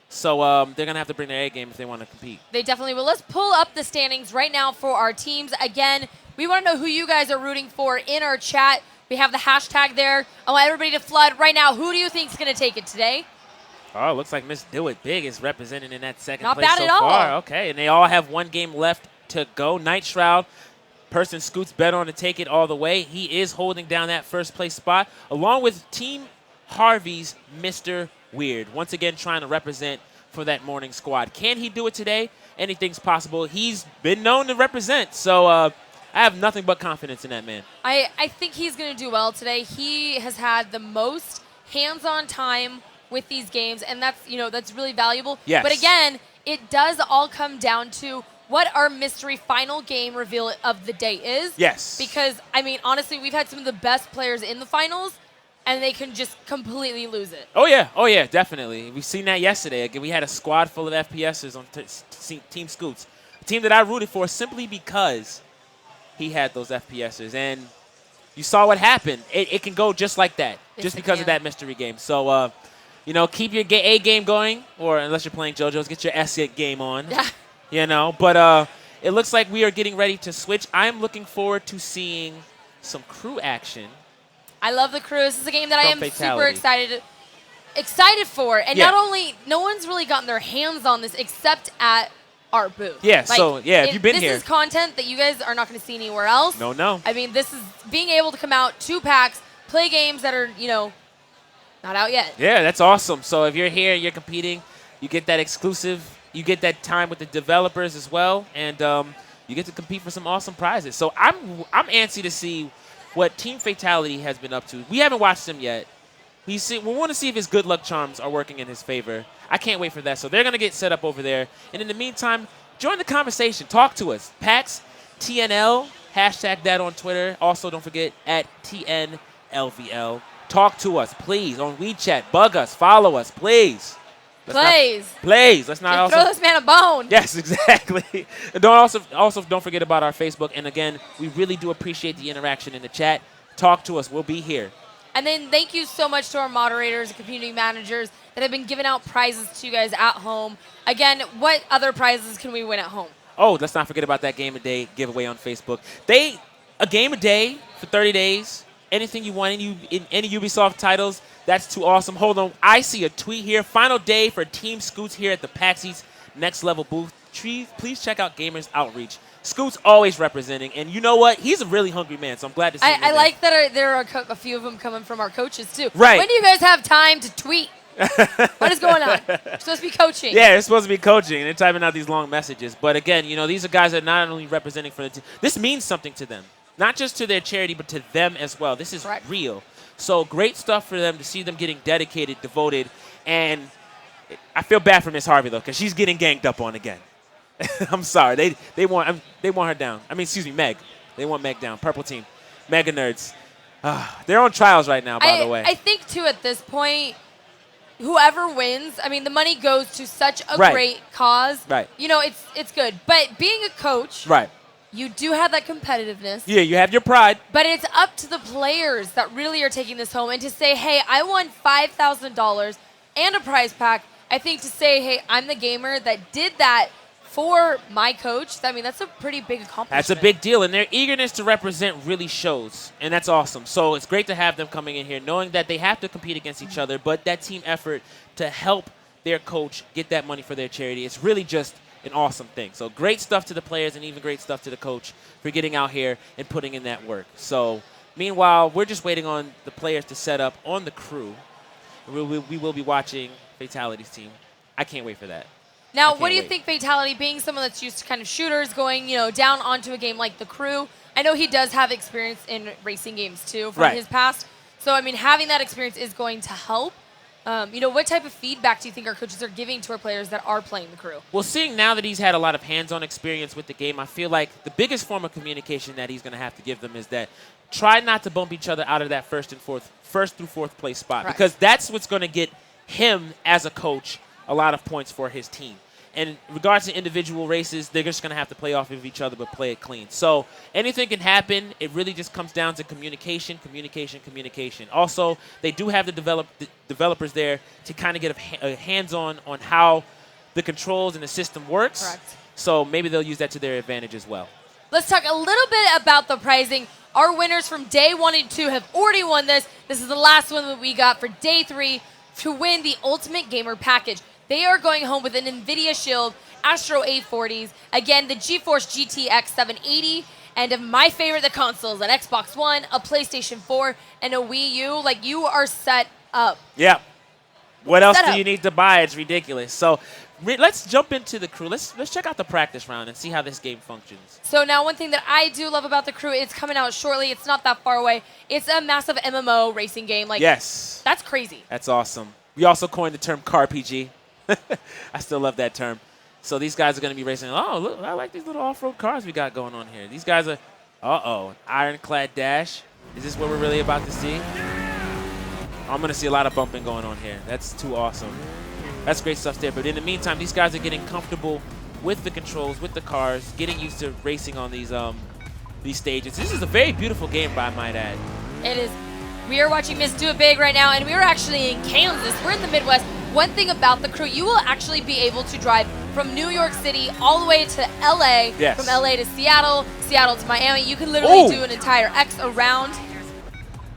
So they're going to have to bring their A game if they want to compete. They definitely will. Let's pull up the standings right now for our teams. Again, we want to know who you guys are rooting for in our chat. We have the hashtag there. I want everybody to flood right now. Who do you think is going to take it today? Oh, looks like Miss Do It Big is representing in that second Not place bad so at all. far. Okay, and they all have one game left to go. Night Shroud, person Scoots bet on to take it all the way. He is holding down that first place spot, along with Team Harvey's Mr. Weird. Once again, trying to represent for that morning squad. Can he do it today? Anything's possible. He's been known to represent, so I have nothing but confidence in that man. I think he's going to do well today. He has had the most hands-on time with these games, and that's really valuable. Yes. But again, it does all come down to what our mystery final game reveal of the day is. Yes. Because, I mean, honestly, we've had some of the best players in the finals, and they can just completely lose it. Oh, yeah, definitely. We've seen that yesterday. Again, we had a squad full of FPSers on Team Scoots, a team that I rooted for simply because he had those FPSers. And you saw what happened. It can go just like that, just because of that mystery game. So, keep your A game going, or unless you're playing JoJo's, get your S game on. But it looks like we are getting ready to switch. I'm looking forward to seeing some crew action. I love the crew. This is a game that I am Fatality. super excited for. And Yeah. not only, no one's really gotten their hands on this except at our booth. Yeah, if you've been here. This is content that you guys are not going to see anywhere else. No. I mean, this is being able to come out to PAX, play games that are, not out yet. Yeah, that's awesome. So if you're here and you're competing, you get that exclusive, you get that time with the developers as well, and you get to compete for some awesome prizes. So I'm antsy to see what Team Fatality has been up to. We haven't watched him yet. We want to see if his good luck charms are working in his favor. I can't wait for that. So they're going to get set up over there. And in the meantime, join the conversation. Talk to us. PAX TNL, hashtag that on Twitter. Also, don't forget, at TNLVL. Talk to us, please, on WeChat. Bug us. Follow us, please. Please. Let's not throw this man a bone. Yes, exactly. And don't forget about our Facebook. And again, we really do appreciate the interaction in the chat. Talk to us. We'll be here. And then thank you so much to our moderators and community managers that have been giving out prizes to you guys at home. Again, what other prizes can we win at home? Oh, let's not forget about that Game a Day giveaway on Facebook. A game a day for 30 days. Anything you want in any Ubisoft titles, that's too awesome. Hold on. I see a tweet here. Final day for Team Scoots here at the PAX East Next Level booth. Please check out Gamers Outreach. Scoots always representing. And you know what? He's a really hungry man, so I'm glad to see him. I like that there are a few of them coming from our coaches, too. Right. When do you guys have time to tweet? What is going on? You're supposed to be coaching. Yeah, it's supposed to be coaching, and they're typing out these long messages. But again, these are guys that are not only representing for the team. This means something to them. Not just to their charity, but to them as well. This is real. So great stuff for them to see them getting dedicated, devoted. And I feel bad for Miss Harvey, though, because she's getting ganged up on again. I'm sorry. They want her down. Excuse me, Meg. They want Meg down. Purple team. Mega nerds. They're on trials right now, by the way. I think, too, at this point, whoever wins, the money goes to such a great cause. Right. It's good. But being a coach, you do have that competitiveness. Yeah, you have your pride. But it's up to the players that really are taking this home and to say, hey, I won $5,000 and a prize pack. I think to say, hey, I'm the gamer that did that for my coach, that's a pretty big accomplishment. That's a big deal, and their eagerness to represent really shows, and that's awesome. So it's great to have them coming in here, knowing that they have to compete against each other, but that team effort to help their coach get that money for their charity, it's really just an awesome thing. So great stuff to the players and even great stuff to the coach for getting out here and putting in that work. So meanwhile, we're just waiting on the players to set up on the crew. We will be watching Fatality's team. I can't wait for that. Now, what do you think Fatality, being someone that's used to kind of shooters, going down onto a game like the crew? I know he does have experience in racing games too from his past. So having that experience is going to help. What type of feedback do you think our coaches are giving to our players that are playing the crew? Well, seeing now that he's had a lot of hands-on experience with the game, I feel like the biggest form of communication that he's going to have to give them is that try not to bump each other out of that first through fourth place spot, because that's what's going to get him as a coach a lot of points for his team. And in regards to individual races, they're just going to have to play off of each other but play it clean. So anything can happen. It really just comes down to communication. Also, they do have the developers there to kind of get a hands-on on how the controls and the system works. Correct. So maybe they'll use that to their advantage as well. Let's talk a little bit about the prizing. Our winners from day 1 and 2 have already won this. This is the last one that we got for day 3. to win the Ultimate Gamer package. They are going home with an NVIDIA Shield Astro A40s, again, the GeForce GTX 780, and of my favorite, the consoles, an Xbox One, a PlayStation 4, and a Wii U. Like, you are set up. Yeah. What else Set do up. you need to buy? It's ridiculous. So let's jump into the crew. Let's check out the practice round and see how this game functions. So now one thing that I do love about the crew, it's coming out shortly. It's not that far away. It's a massive MMO racing game. Like, Yes. that's crazy. That's awesome. We also coined the term CarPG. I still love that term. So these guys are going to be racing. Oh, look, I like these little off-road cars we got going on here. These guys are, ironclad dash. Is this what we're really about to see? I'm going to see a lot of bumping going on here. That's too awesome. That's great stuff there. But in the meantime, these guys are getting comfortable with the controls, with the cars, getting used to racing on these stages. This is a very beautiful game, I might add. It is. We are watching Miss Do It Big right now, and we are actually in Kansas. We're in the Midwest. One thing about the crew, you will actually be able to drive from New York City all the way to LA, Yes. from LA to Seattle, Seattle to Miami. You can literally Ooh. do an entire X around.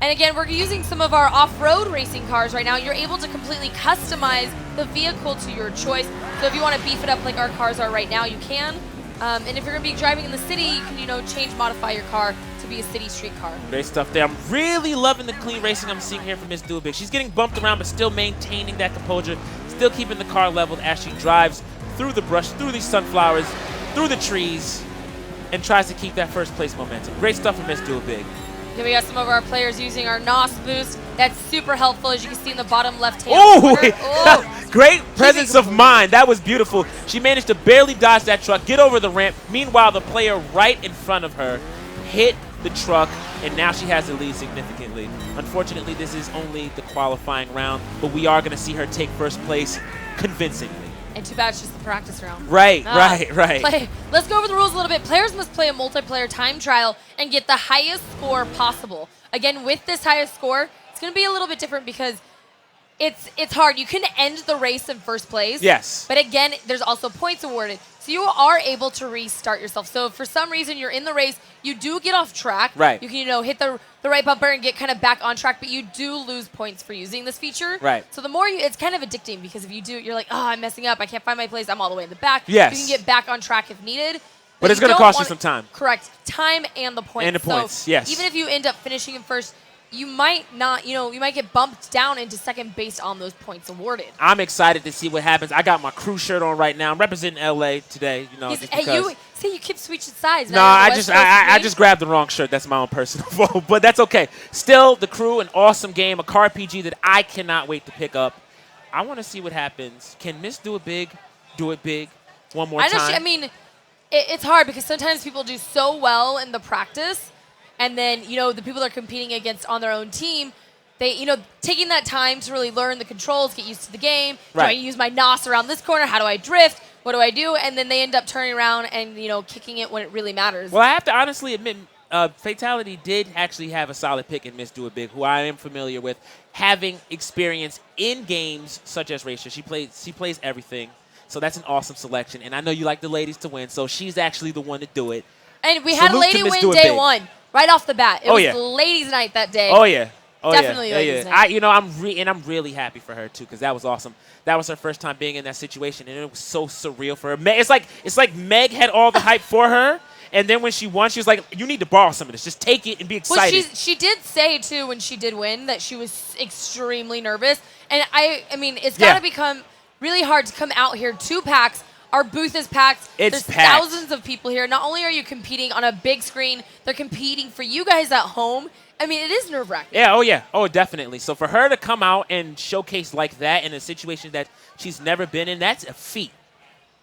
And again, we're using some of our off-road racing cars right now. You're able to completely customize the vehicle to your choice. So if you want to beef it up like our cars are right now, you can. And if you're going to be driving in the city, you can, change, modify your car to be a city street car. Great stuff there. I'm really loving the clean racing I'm seeing here from Miss Do It Big. She's getting bumped around, but still maintaining that composure, still keeping the car leveled as she drives through the brush, through these sunflowers, through the trees, and tries to keep that first place momentum. Great stuff from Miss Do It Big. Here we got some of our players using our NOS boost. That's super helpful, as you can see in the bottom left-hand corner. Oh, Great presence of mind. That was beautiful. She managed to barely dodge that truck, get over the ramp. Meanwhile, the player right in front of her hit the truck, and now she has the lead significantly. Unfortunately, this is only the qualifying round, but we are going to see her take first place convincingly. and too bad it's just the practice round. Right, right. Let's go over the rules a little bit. Players must play a multiplayer time trial and get the highest score possible. Again, with this highest score, it's going to be a little bit different because it's hard. You can end the race in first place. Yes. But again, there's also points awarded. So you are able to restart yourself. So if for some reason you're in the race, you do get off track. Right. You can, hit the right bumper and get kind of back on track, but you do lose points for using this feature. Right. So the more it's kind of addicting because if you do, you're like, oh, I'm messing up. I can't find my place. I'm all the way in the back. Yes. You can get back on track if needed. But it's going to cost you some time. Correct. Time and the points. And the points, so yes. Even if you end up finishing in first, you might not, you might get bumped down into second based on those points awarded. I'm excited to see what happens. I got my crew shirt on right now. I'm representing LA today, just because. You keep switching sides. No, I just grabbed the wrong shirt. That's my own personal fault, but that's okay. Still, the crew, an awesome game, a car PG that I cannot wait to pick up. I want to see what happens. Can Miss Do It Big one more time? It's hard because sometimes people do so well in the practice, and then, the people they're competing against on their own team, they, taking that time to really learn the controls, get used to the game. Right. Do I use my NOS around this corner? How do I drift? What do I do? And then they end up turning around and, kicking it when it really matters. Well, I have to honestly admit, Fatality did actually have a solid pick in Miss Do It Big, who I am familiar with, having experience in games such as Racer. She plays everything, so that's an awesome selection. And I know you like the ladies to win, so she's actually the one to do it. And we had a Salute to lady Miss win Do It day Big. one, right off the bat. It Oh, was yeah. ladies' night that day. Oh yeah. Definitely ladies' night. I'm really happy for her too, because that was awesome. That was her first time being in that situation, and it was so surreal for her. It's like Meg had all the hype for her, and then when she won, she was like, "You need to borrow some of this. Just take it and be excited." Well, she did say too when she did win that she was extremely nervous, and I mean it's got to become really hard to come out here to PAX. Our booth is packed. It's There's packed. thousands of people here. Not only are you competing on a big screen, they're competing for you guys at home. I mean, it is nerve-wracking. Yeah, oh, definitely. So for her to come out and showcase like that in a situation that she's never been in, that's a feat.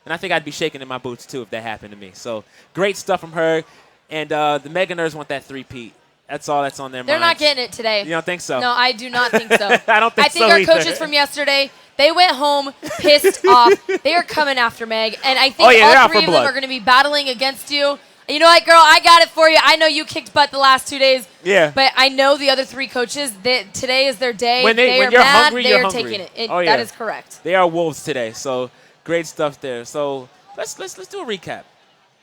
And I think I'd be shaking in my boots, too, if that happened to me. So great stuff from her. And the Mega Nerds want that three-peat. That's all that's on their They're minds. not getting it today. You don't think so? No, I do not think so. I don't think so our either. coaches from yesterday, they went home pissed off. They are coming after Meg. And I think they're all out three for of them blood. are going to be battling against you. You know what, girl? I got it for you. I know you kicked butt the last 2 days. Yeah. But I know the other three coaches, today is their day. When they are you're mad. hungry, they you're are hungry. taking it. Oh, yeah. That is correct. They are wolves today. So great stuff there. So let's do a recap.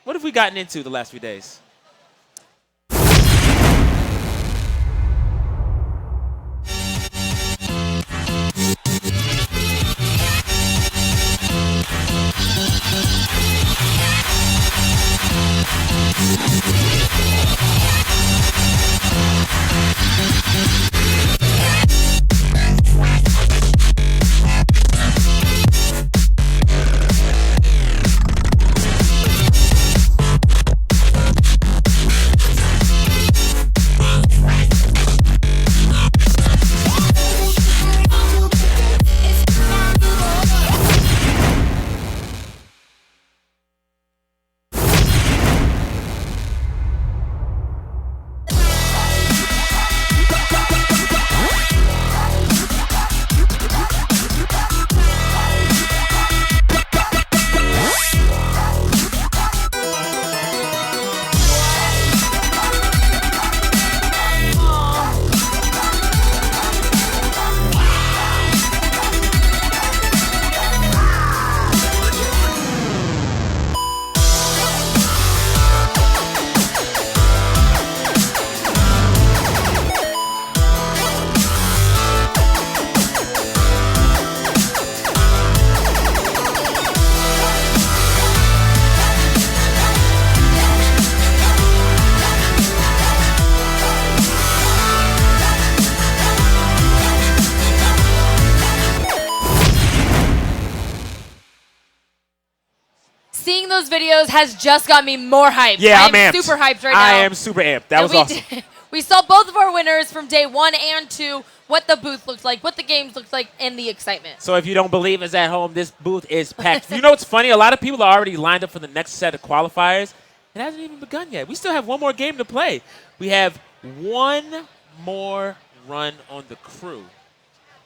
What have we gotten into the last few days? those videos has just got me more hyped. Yeah, I'm amped. super hyped right now. I am super amped. That was awesome. We saw both of our winners from day 1 and 2, what the booth looked like, what the games looked like, and the excitement. So if you don't believe us at home, this booth is packed. You know what's funny? A lot of people are already lined up for the next set of qualifiers. It hasn't even begun yet. We still have one more game to play. We have one more run on the crew,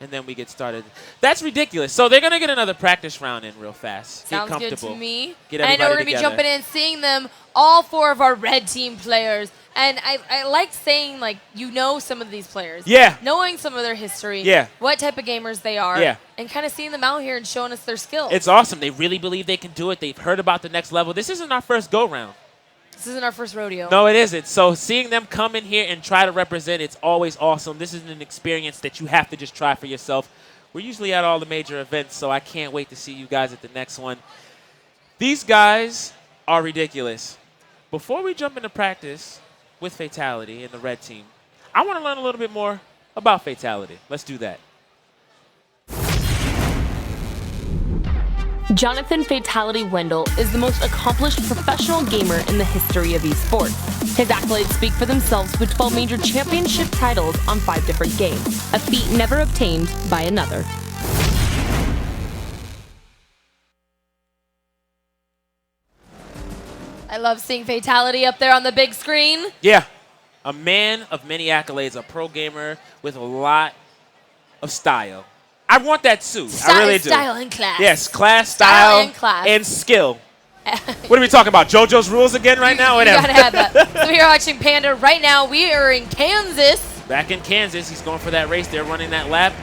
and then we get started. That's ridiculous. So they're going to get another practice round in real fast. Sounds get good comfortable. to me. Get and I know we're everybody going to be together. jumping in, seeing them, all 4 of our red team players. And I like saying, like, you know some of these players. Yeah. Knowing some of their history. Yeah. What type of gamers they are. Yeah. And kind of seeing them out here and showing us their skills. It's awesome. They really believe they can do it. They've heard about the next level. This isn't our first go-round. This isn't our first rodeo. No, it isn't. So seeing them come in here and try to represent, it's always awesome. This is an experience that you have to just try for yourself. We're usually at all the major events, so I can't wait to see you guys at the next one. These guys are ridiculous. Before we jump into practice with Fatality and the red team, I want to learn a little bit more about Fatality. Let's do that. Jonathan Fatality Wendell is the most accomplished professional gamer in the history of esports. His accolades speak for themselves with 12 major championship titles on 5 different games, a feat never obtained by another. I love seeing Fatality up there on the big screen. Yeah, a man of many accolades, a pro gamer with a lot of style. I want that too. I really do. Style and class. Yes, class, style, and class. and skill. What are we talking about? JoJo's Rules again right now? You Whatever. gotta have that. So we are watching Panda right now. We are in Kansas. Back in Kansas, he's going for that race. They're running that lap.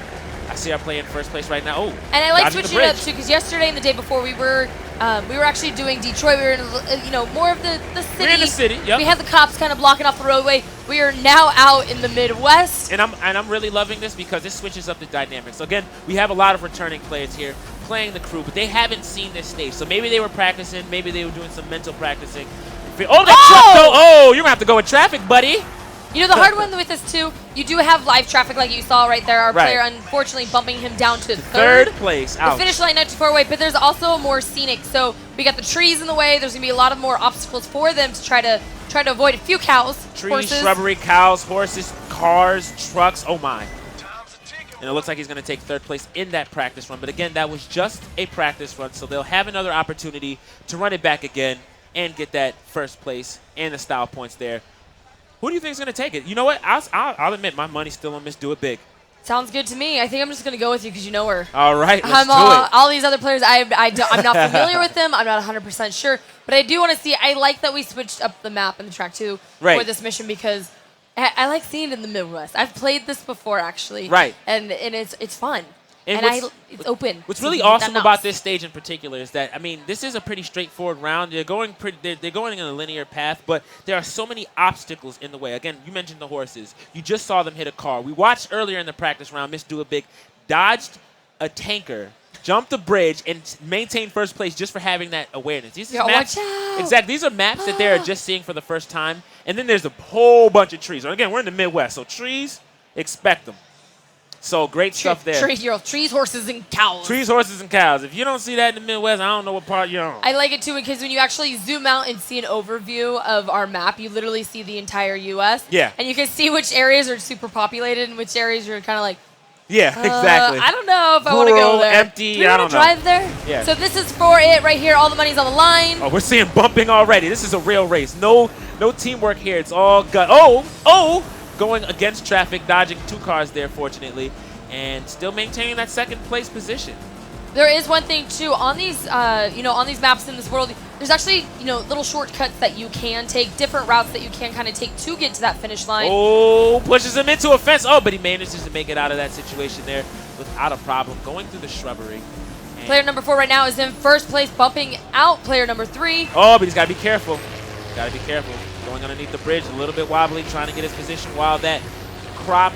I see our play in first place right now. Oh, And I like dodging the switching it up bridge. too, because yesterday and the day before we were actually doing Detroit. We were in more of the city. We're in the city. Yep. We had the cops kind of blocking off the roadway. We are now out in the Midwest. And I'm really loving this because this switches up the dynamics. So again, we have a lot of returning players here playing the crew, but they haven't seen this stage. So maybe they were practicing, maybe they were doing some mental practicing. Oh, that truck though! Oh, you're gonna have to go with traffic, buddy. You know, the hard one with this too, you do have live traffic like you saw right there. Our Right. player unfortunately bumping him down to Third place. The Ouch. finish line not too far away, but there's also more scenic. So we got the trees in the way. There's gonna be a lot of more obstacles for them to try to avoid a few cows, Trees, horses. shrubbery, cows, horses, cars, trucks. Oh my. And it looks like he's going to take third place in that practice run. But again, that was just a practice run, so they'll have another opportunity to run it back again and get that first place and the style points there. Who do you think is going to take it? You know what? I'll admit my money's still on Miss Do It Big. Sounds good to me. I think I'm just gonna go with you because you know her. All right, let's do it. All these other players, I'm not familiar with them. I'm not 100% sure, but I do want to see. I like that we switched up the map and the track too for this mission because I like seeing it in the Midwest. I've played this before actually, Right. And it's fun. And It's open. What's So really you can get awesome that about knots. this stage in particular is that, I mean, this is a pretty straightforward round. They're going in a linear path, but there are so many obstacles in the way. Again, you mentioned the horses. You just saw them hit a car. We watched earlier in the practice round, Miss Do It Big dodged a tanker, jumped a bridge, and maintained first place just for having that awareness. These are maps. Watch out. Exactly. These are maps that they're just seeing for the first time. And then there's a whole bunch of trees. And again, we're in the Midwest, so trees, expect them. So great stuff there. Trees, horses, and cows. Trees, horses, and cows. If you don't see that in the Midwest, I don't know what part you're on. I like it too because when you actually zoom out and see an overview of our map, you literally see the entire U.S. Yeah. And you can see which areas are super populated and which areas you're kind of like, Yeah, exactly. I don't know if I want to go Rural, there. empty, Do we I want don't to know. drive there? Yeah. So this is for it right here. All the money's on the line. Oh, we're seeing bumping already. This is a real race. No teamwork here. It's all gut. Oh, going against traffic, dodging 2 cars there, fortunately, and still maintaining that second place position. There is one thing too on these, on these maps in this world. There's actually, little shortcuts that you can take, different routes that you can kind of take to get to that finish line. Oh, pushes him into a fence. Oh, but he manages to make it out of that situation there without a problem, going through the shrubbery. And Player number 4 right now is in first place, bumping out player number 3. oh, but he's got to be careful. Got to be careful. Going underneath the bridge, a little bit wobbly, trying to get his position while that crop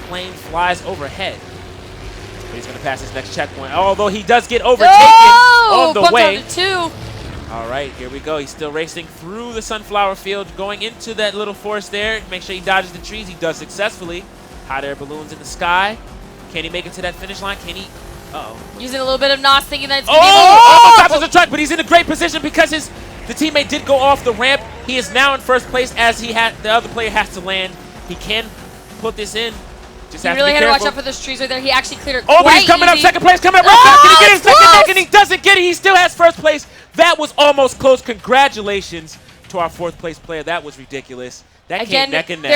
plane flies overhead. But he's going to pass his next checkpoint, although he does get overtaken on the bumped way. down to 2. All right, here we go. He's still racing through the sunflower field, going into that little forest there. Make sure he dodges the trees. He does successfully. Hot air balloons in the sky. Can he make it to that finish line? Can he Uh-oh. Using a little bit of NOS, thinking that it's Oh! On top of the truck, but he's in a great position because the teammate did go off the ramp. He is now in first place as the other player has to land. He can put this in. Just he really had to watch out for those trees right there. He actually cleared it but quite he's coming easy. up second place, coming up right back. Can he get his second neck? And he doesn't get it. He still has first place. That was almost close. Congratulations to our fourth place player. That was ridiculous. That came neck and neck.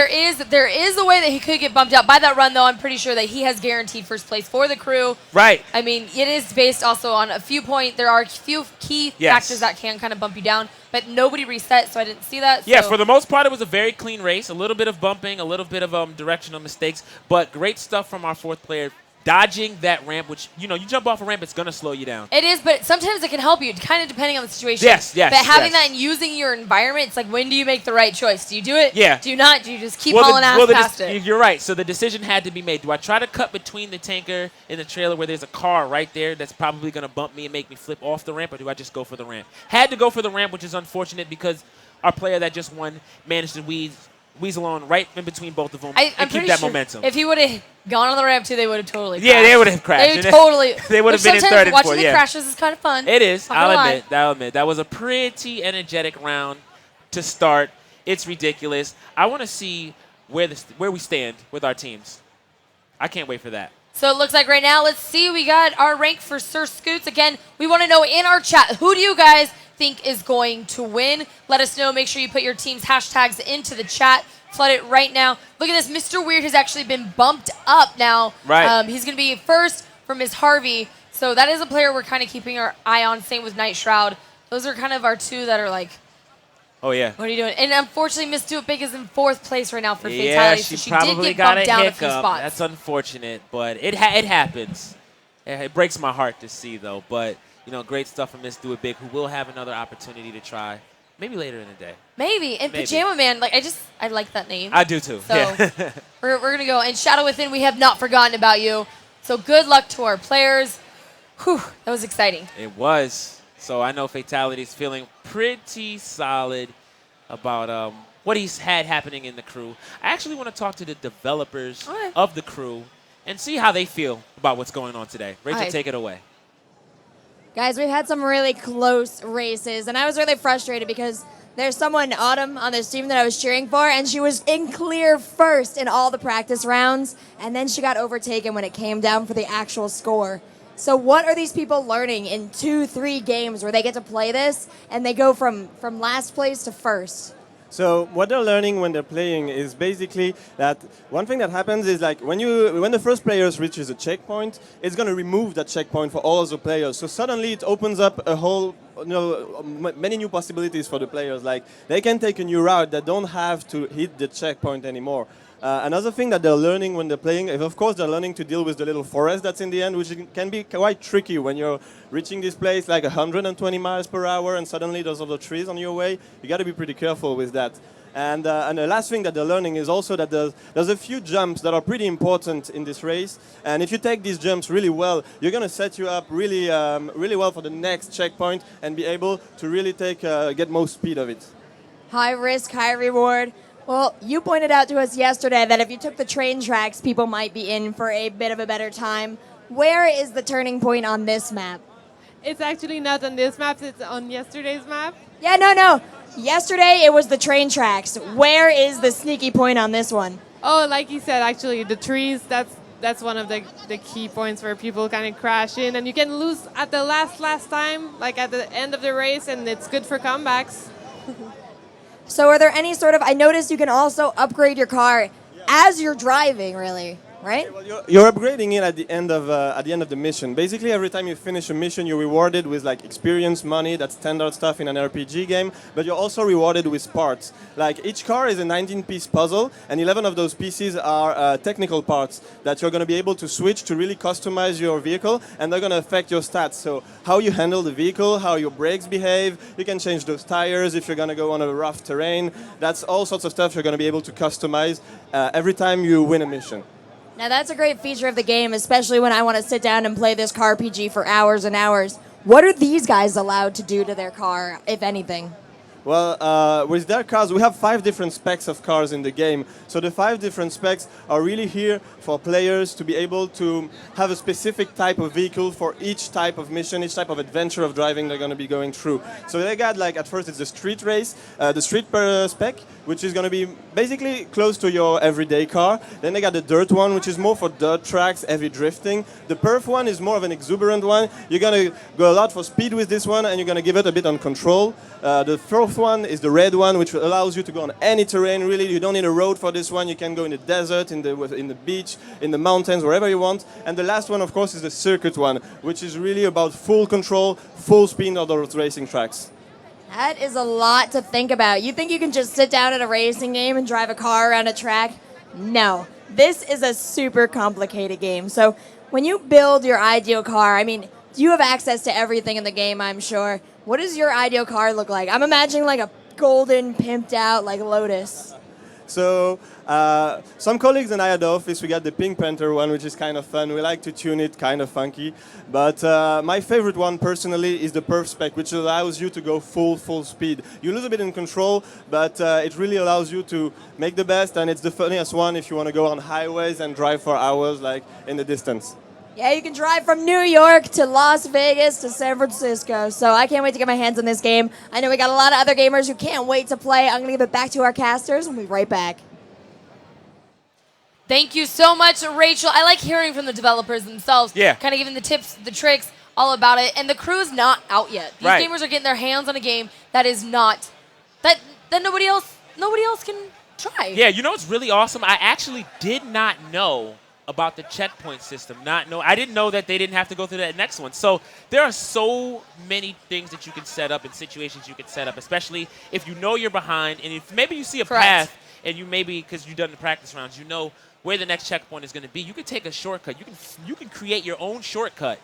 There is a way that he could get bumped out by that run, though. I'm pretty sure that he has guaranteed first place for the crew. Right. I mean, it is based also on a few points. There are a few key factors that can kind of bump you down, but nobody reset, so I didn't see that. Yes, so. for the most part, it was a very clean race. A little bit of bumping, a little bit of directional mistakes, but great stuff from our fourth player. Dodging that ramp, which, you jump off a ramp, it's going to slow you down. It is, but sometimes it can help you, kind of depending on the situation. Yes. But having that and using your environment, it's like, when do you make the right choice? Do you do it? Yeah. Do you not? Do you just keep hauling ass past it? You're right. So the decision had to be made. Do I try to cut between the tanker and the trailer where there's a car right there that's probably going to bump me and make me flip off the ramp, or do I just go for the ramp? Had to go for the ramp, which is unfortunate because our player that just won managed to weasel on right in between both of them and keep that momentum. If he would have gone on the ramp too, they would have totally crashed. Yeah, they would have crashed. They would have been in third and fourth. Watching the crashes is kind of fun. It is. I'll admit. That was a pretty energetic round to start. It's ridiculous. I want to see where we stand with our teams. I can't wait for that. So it looks like right now, let's see, we got our rank for Sir Scoots. Again, we want to know in our chat, who do you guys think is going to win? Let us know. Make sure you put your team's hashtags into the chat. Flood it right now. Look at this. Mr. Weird has actually been bumped up now. Right. He's going to be first for Miss Harvey. So that is a player we're kind of keeping our eye on. Same with Night Shroud. Those are kind of our two that are like, oh, yeah. what are you doing? And unfortunately, Miss Do It Big is in fourth place right now for Yeah, Fatality. she So she probably did get got bumped a down hiccup. a few spots. That's unfortunate, but it happens. It breaks my heart to see, though. But, great stuff from Miss Do It Big, who will have another opportunity to try maybe later in the day. Maybe. And Pajama Man, I like that name. I do, too. So yeah. we're going to go. And Shadow Within, we have not forgotten about you. So good luck to our players. Whew, that was exciting. It was. So I know Fatality's feeling pretty solid about what he's had happening in the crew. I actually want to talk to the developers of the crew and see how they feel about what's going on today. Rachel, take it away. Guys, we've had some really close races, and I was really frustrated because there's someone, Autumn, on this team that I was cheering for, and she was in clear first in all the practice rounds, and then she got overtaken when it came down for the actual score. So what are these people learning in 2-3 games where they get to play this, and they go from last place to first? So what they're learning when they're playing is basically that one thing that happens is like when the first player reaches a checkpoint, it's going to remove that checkpoint for all of the players. So suddenly it opens up a whole, many new possibilities for the players. Like they can take a new route that don't have to hit the checkpoint anymore. Another thing that they're learning when they're playing is, of course, they're learning to deal with the little forest that's in the end, which can be quite tricky when you're reaching this place like 120 miles per hour and suddenly there's other trees on your way. You got to be pretty careful with that. And the last thing that they're learning is also that there's a few jumps that are pretty important in this race. And if you take these jumps really well, you're going to set you up really, really well for the next checkpoint and be able to really get most speed of it. High risk, high reward. Well, you pointed out to us yesterday that if you took the train tracks, people might be in for a bit of a better time. Where is the turning point on this map? It's actually not on this map, it's on yesterday's map. Yeah, no. Yesterday it was the train tracks. Where is the sneaky point on this one? Oh, like you said, actually, the trees, that's one of the key points where people kind of crash in. And you can lose at the last time, like at the end of the race, and it's good for comebacks. So are there any sort of, I noticed you can also upgrade your car as you're driving, really, right? Okay, well, you're upgrading it at the end of the mission. Basically, every time you finish a mission, you're rewarded with like experience, money. That's standard stuff in an RPG game. But you're also rewarded with parts. Like each car is a 19-piece puzzle, and 11 of those pieces are technical parts that you're going to be able to switch to really customize your vehicle, and they're going to affect your stats. So how you handle the vehicle, how your brakes behave. You can change those tires if you're going to go on a rough terrain. That's all sorts of stuff you're going to be able to customize every time you win a mission. Now that's a great feature of the game, especially when I want to sit down and play this car RPG for hours and hours. What are these guys allowed to do to their car, if anything? Well, with their cars, we have 5 different specs of cars in the game. So the 5 different specs are really here for players to be able to have a specific type of vehicle for each type of mission, each type of adventure of driving they're going to be going through. So they got, like, at first it's the street race, the street spec, which is going to be basically close to your everyday car. Then they got the dirt one, which is more for dirt tracks, heavy drifting. The perf one is more of an exuberant one. You're going to go a lot for speed with this one, and you're going to give it a bit on control. The fourth one is the red one, which allows you to go on any terrain. Really, you don't need a road for this one. You can go in the desert, in the beach, in the mountains, wherever you want. And the last one, of course, is the circuit one, which is really about full control, full speed on those racing tracks. That is a lot to think about. You think you can just sit down at a racing game and drive a car around a track? No. This is a super complicated game. So when you build your ideal car, I mean, you have access to everything in the game, I'm sure. What does your ideal car look like? I'm imagining like a golden, pimped out, like Lotus. So some colleagues and I at the office, we got the Pink Panther one, which is kind of fun. We like to tune it kind of funky. But my favorite one personally is the perf spec, which allows you to go full speed. You lose a bit in control, but it really allows you to make the best, and it's the funniest one if you want to go on highways and drive for hours, like in the distance. Yeah, you can drive from New York to Las Vegas to San Francisco. So I can't wait to get my hands on this game. I know we got a lot of other gamers who can't wait to play. I'm going to give it back to our casters, and we'll be right back. Thank you so much, Rachel. I like hearing from the developers themselves. Yeah. Kind of giving the tips, the tricks, all about it. And the crew is not out yet. These Right. gamers are getting their hands on a game that is not, that nobody else can try. Yeah, you know what's really awesome? I actually did not know about the checkpoint system. I didn't know that they didn't have to go through that next one. So there are so many things that you can set up and situations you can set up, especially if you know you're behind and if maybe you see a Correct. path and you maybe, because you've done the practice rounds, you know where the next checkpoint is going to be. You can take a shortcut. You can create your own shortcut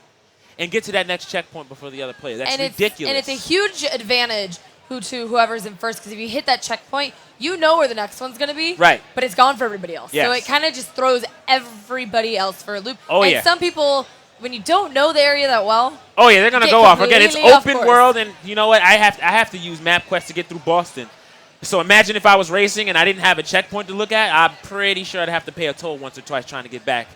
and get to that next checkpoint before the other player. That's ridiculous. And it's a huge advantage to whoever's in first, because if you hit that checkpoint, you know where the next one's going to be. Right. But it's gone for everybody else. Yes. So it kind of just throws everybody else for a loop. Oh, and yeah. some people, when you don't know the area that well, Oh yeah, they're gonna get go off. Again, it's completely off open course. world, and you know what? I have to use MapQuest to get through Boston. So imagine if I was racing and I didn't have a checkpoint to look at. I'm pretty sure I'd have to pay a toll once or twice trying to get back.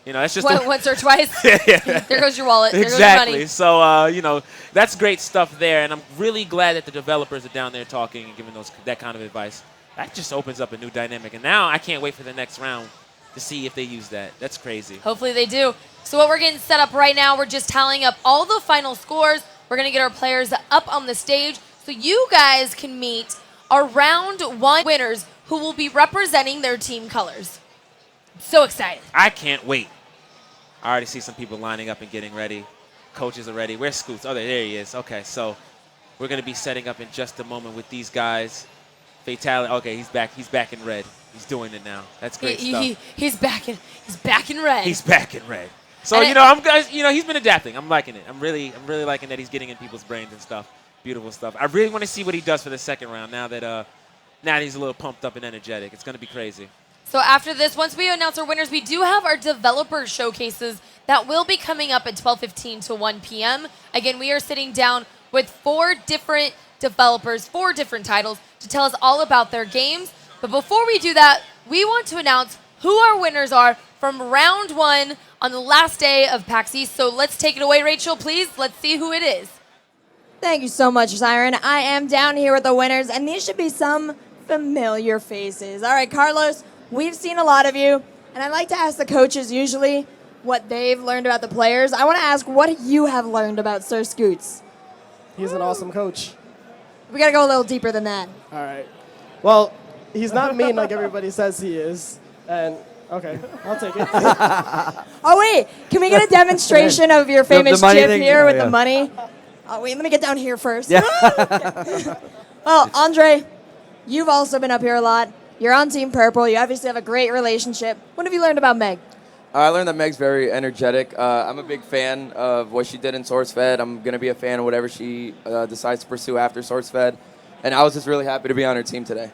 You know, that's just once or twice. There goes your wallet. There goes your exactly. money. So you know, that's great stuff there, and I'm really glad that the developers are down there talking and giving that kind of advice. That just opens up a new dynamic, and now I can't wait for the next round to see if they use that. That's crazy. Hopefully they do. So what we're getting set up right now, we're just tallying up all the final scores. We're going to get our players up on the stage so you guys can meet our round 1 winners who will be representing their team colors. So excited. I can't wait. I already see some people lining up and getting ready. Coaches are ready. Where's Scoots? Oh, there he is. Okay, so we're going to be setting up in just a moment with these guys. Fatality. Okay, he's back. He's back in red. He's doing it now. That's great stuff. He's back in red. He's back in red. So he's been adapting. I'm liking it. I'm really liking that he's getting in people's brains and stuff. Beautiful stuff. I really want to see what he does for the second round now that he's a little pumped up and energetic. It's going to be crazy. So after this, once we announce our winners, we do have our developer showcases that will be coming up at 12:15 to 1 p.m. Again, we are sitting down with 4 different developers, 4 different titles to tell us all about their games. But before we do that, we want to announce who our winners are from round 1 on the last day of PAX East. So let's take it away, Rachel, please. Let's see who it is. Thank you so much, Siren. I am down here with the winners, and these should be some familiar faces. All right, Carlos, we've seen a lot of you, and I like to ask the coaches usually what they've learned about the players. I want to ask what you have learned about Sir Scoots. He's an awesome coach. We got to go a little deeper than that. All right. Well, he's not mean like everybody says he is. And, okay, I'll take it. Oh, wait. Can we get a demonstration of your famous money GIF thing? here Oh, with yeah. the money? Oh, wait, let me get down here first. Yeah. Well, Andre, you've also been up here a lot. You're on Team Purple. You obviously have a great relationship. What have you learned about Meg? I learned that Meg's very energetic. I'm a big fan of what she did in SourceFed. I'm going to be a fan of whatever she decides to pursue after SourceFed. And I was just really happy to be on her team today.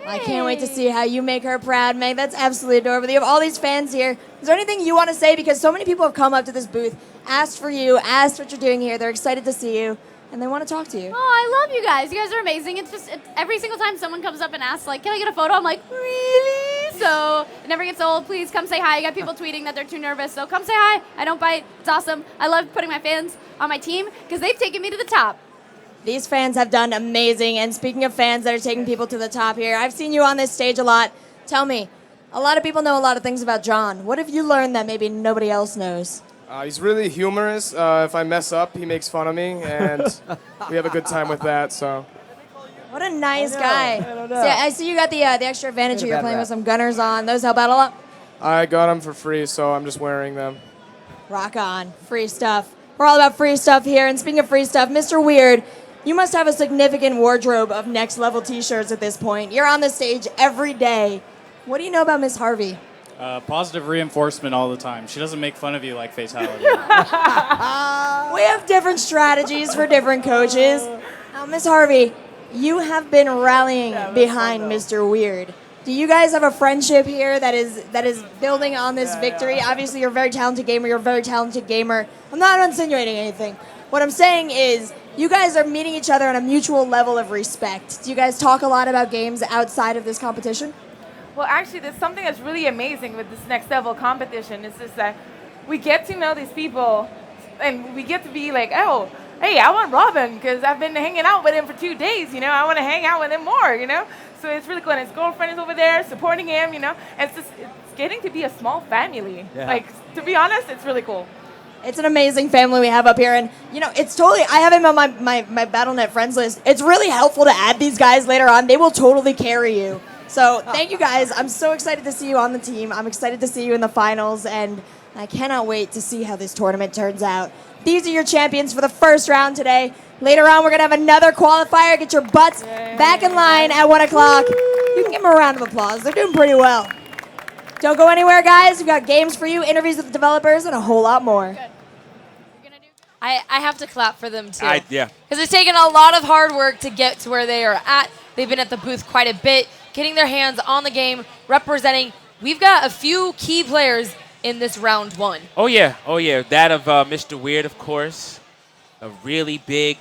I can't wait to see how you make her proud, Meg. That's absolutely adorable. You have all these fans here. Is there anything you want to say? Because so many people have come up to this booth, asked for you, asked what you're doing here. They're excited to see you. and they want to talk to you. Oh, I love you guys. You guys are amazing. It's just every single time someone comes up and asks, like, can I get a photo? I'm like, really? So it never gets old. Please come say hi. I got people tweeting that they're too nervous. So come say hi. I don't bite. It's awesome. I love putting my fans on my team because they've taken me to the top. These fans have done amazing. And speaking of fans that are taking people to the top here, I've seen you on this stage a lot. Tell me, a lot of people know a lot of things about John. What have you learned that maybe nobody else knows? He's really humorous. If I mess up, he makes fun of me, and we have a good time with that. So. What a nice guy. I see you got the extra advantage here. You're playing with some gunners on. Those help out a lot. I got them for free, so I'm just wearing them. Rock on. Free stuff. We're all about free stuff here. And speaking of free stuff, Mr. Weird, you must have a significant wardrobe of next level t-shirts at this point. You're on the stage every day. What do you know about Miss Harvey? Positive reinforcement all the time. She doesn't make fun of you like Fatality. We have different strategies for different coaches. Now, Miss Harvey, you have been rallying behind Mr. Weird. Do you guys have a friendship here that is building on this victory? Obviously, you're a very talented gamer. You're a very talented gamer. I'm not insinuating anything. What I'm saying is you guys are meeting each other on a mutual level of respect. Do you guys talk a lot about games outside of this competition? Well, actually, there's something that's really amazing with this next level competition. It's just that we get to know these people, and we get to be like, oh, hey, I want Robin because I've been hanging out with him for 2 days. You know, I want to hang out with him more. You know, so it's really cool. And his girlfriend is over there supporting him. You know, and it's getting to be a small family. Yeah. Like, to be honest, it's really cool. It's an amazing family we have up here, and you know, it's totally, I have him on my BattleNet friends list. It's really helpful to add these guys later on. They will totally carry you. So thank you guys. I'm so excited to see you on the team. I'm excited to see you in the finals, and I cannot wait to see how this tournament turns out. These are your champions for the first round today. Later on, we're going to have another qualifier. Get your butts back in line at 1 o'clock. You can give them a round of applause. They're doing pretty well. Don't go anywhere, guys. We've got games for you, interviews with the developers, and a whole lot more. I have to clap for them, too. Yeah. Because it's taken a lot of hard work to get to where they are at. They've been at the booth quite a bit, getting their hands on the game, representing. We've got a few key players in this round one. Oh, yeah. Oh, yeah. That of Mr. Weird, of course. A really big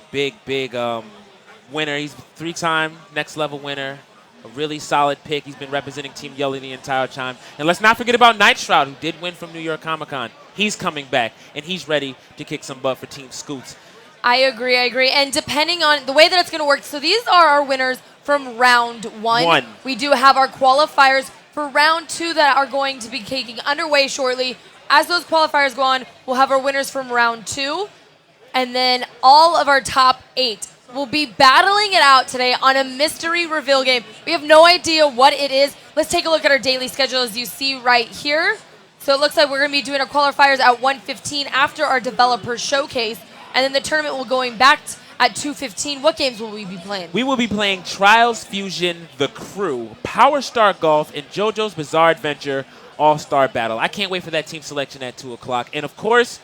winner. He's a 3-time next level winner. A really solid pick. He's been representing Team Yellow the entire time. And let's not forget about Night Shroud, who did win from New York Comic-Con. He's coming back, and he's ready to kick some butt for Team Scoots. I agree. And depending on the way that it's going to work, so these are our winners from round one. We do have our qualifiers for round 2 that are going to be kicking underway shortly. As those qualifiers go on, we'll have our winners from round 2, and then all of our top 8 will be battling it out today on a mystery reveal game. We have no idea what it is. Let's take a look at our daily schedule as you see right here. So it looks like we're going to be doing our qualifiers at 1:15 after our developer showcase, and then the tournament will going back at 2:15. What games will we be playing? We will be playing Trials Fusion, The Crew, Power Star Golf, and JoJo's Bizarre Adventure All-Star Battle. I can't wait for that team selection at 2 o'clock. And, of course,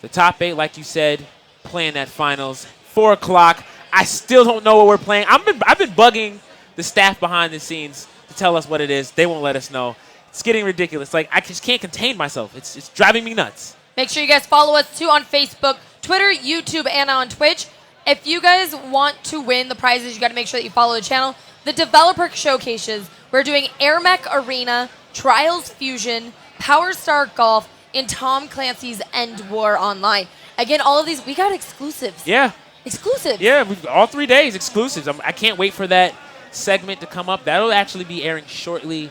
the top 8, like you said, playing that finals. 4 o'clock. I still don't know what we're playing. I've been bugging the staff behind the scenes to tell us what it is. They won't let us know. It's getting ridiculous. Like, I just can't contain myself. It's driving me nuts. Make sure you guys follow us, too, on Facebook, Twitter, YouTube, and on Twitch. If you guys want to win the prizes, you got to make sure that you follow the channel. The developer showcases, we're doing Air Mech Arena, Trials Fusion, Power Star Golf, and Tom Clancy's End War Online. Again, all of these, we got exclusives. Yeah. Exclusives. Yeah, all 3 days, exclusives. I can't wait for that segment to come up. That'll actually be airing shortly.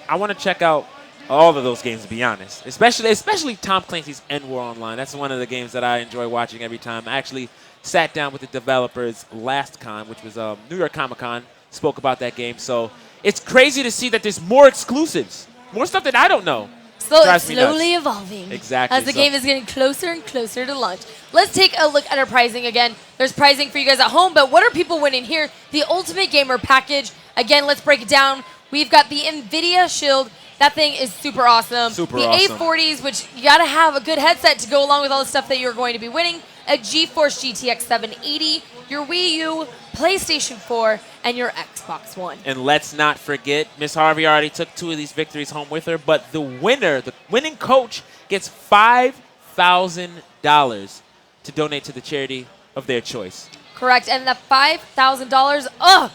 I want to check out all of those games, to be honest. Especially Tom Clancy's End War Online. That's one of the games that I enjoy watching every time. I actually sat down with the developers last con, which was New York Comic-Con, spoke about that game. So it's crazy to see that there's more exclusives, more stuff that I don't know. Slowly evolving. Exactly. As the game is getting closer and closer to launch. Let's take a look at our pricing again. There's pricing for you guys at home, but what are people winning here? The Ultimate Gamer Package. Again, let's break it down. We've got the NVIDIA Shield. That thing is super awesome. Super the awesome. A40s, which you got to have a good headset to go along with all the stuff that you're going to be winning. A GeForce GTX 780, your Wii U, PlayStation 4, and your Xbox One. And let's not forget, Miss Harvey already took 2 of these victories home with her, but the winning coach, gets $5,000 to donate to the charity of their choice. Correct. And the $5,000. Ugh.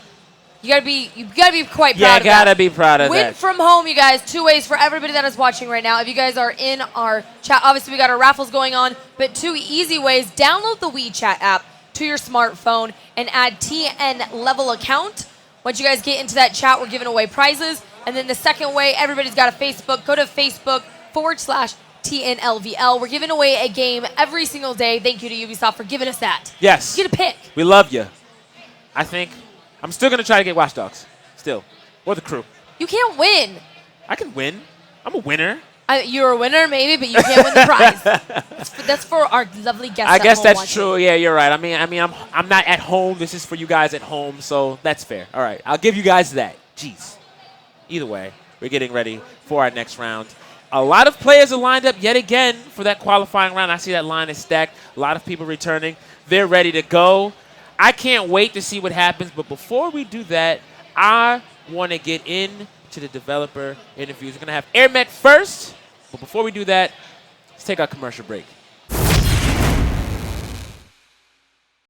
You gotta be quite proud Yeah, of that. gotta be proud of Win that. from home, you guys. 2 ways for everybody that is watching right now. If you guys are in our chat, obviously we got our raffles going on, but 2 easy ways. Download the WeChat app to your smartphone and add TN Level account. Once you guys get into that chat, we're giving away prizes. And then the second way, everybody's got a Facebook. Go to Facebook.com/TNLVL. We're giving away a game every single day. Thank you to Ubisoft for giving us that. Yes. You get a pick. We love you. I think I'm still going to try to get Watch Dogs. Still. Or the crew. You can't win. I can win. I'm a winner. You're a winner, maybe, but you can't win the prize. That's for our lovely guests. I at guess home that's watching. true. Yeah, you're right. I mean, I'm not at home. This is for you guys at home, so that's fair. All right, I'll give you guys that. Jeez. Either way, we're getting ready for our next round. A lot of players are lined up yet again for that qualifying round. I see that line is stacked. A lot of people returning. They're ready to go. I can't wait to see what happens, but before we do that, I want to get into the developer interviews. We're going to have Airmet first, but before we do that, let's take our commercial break.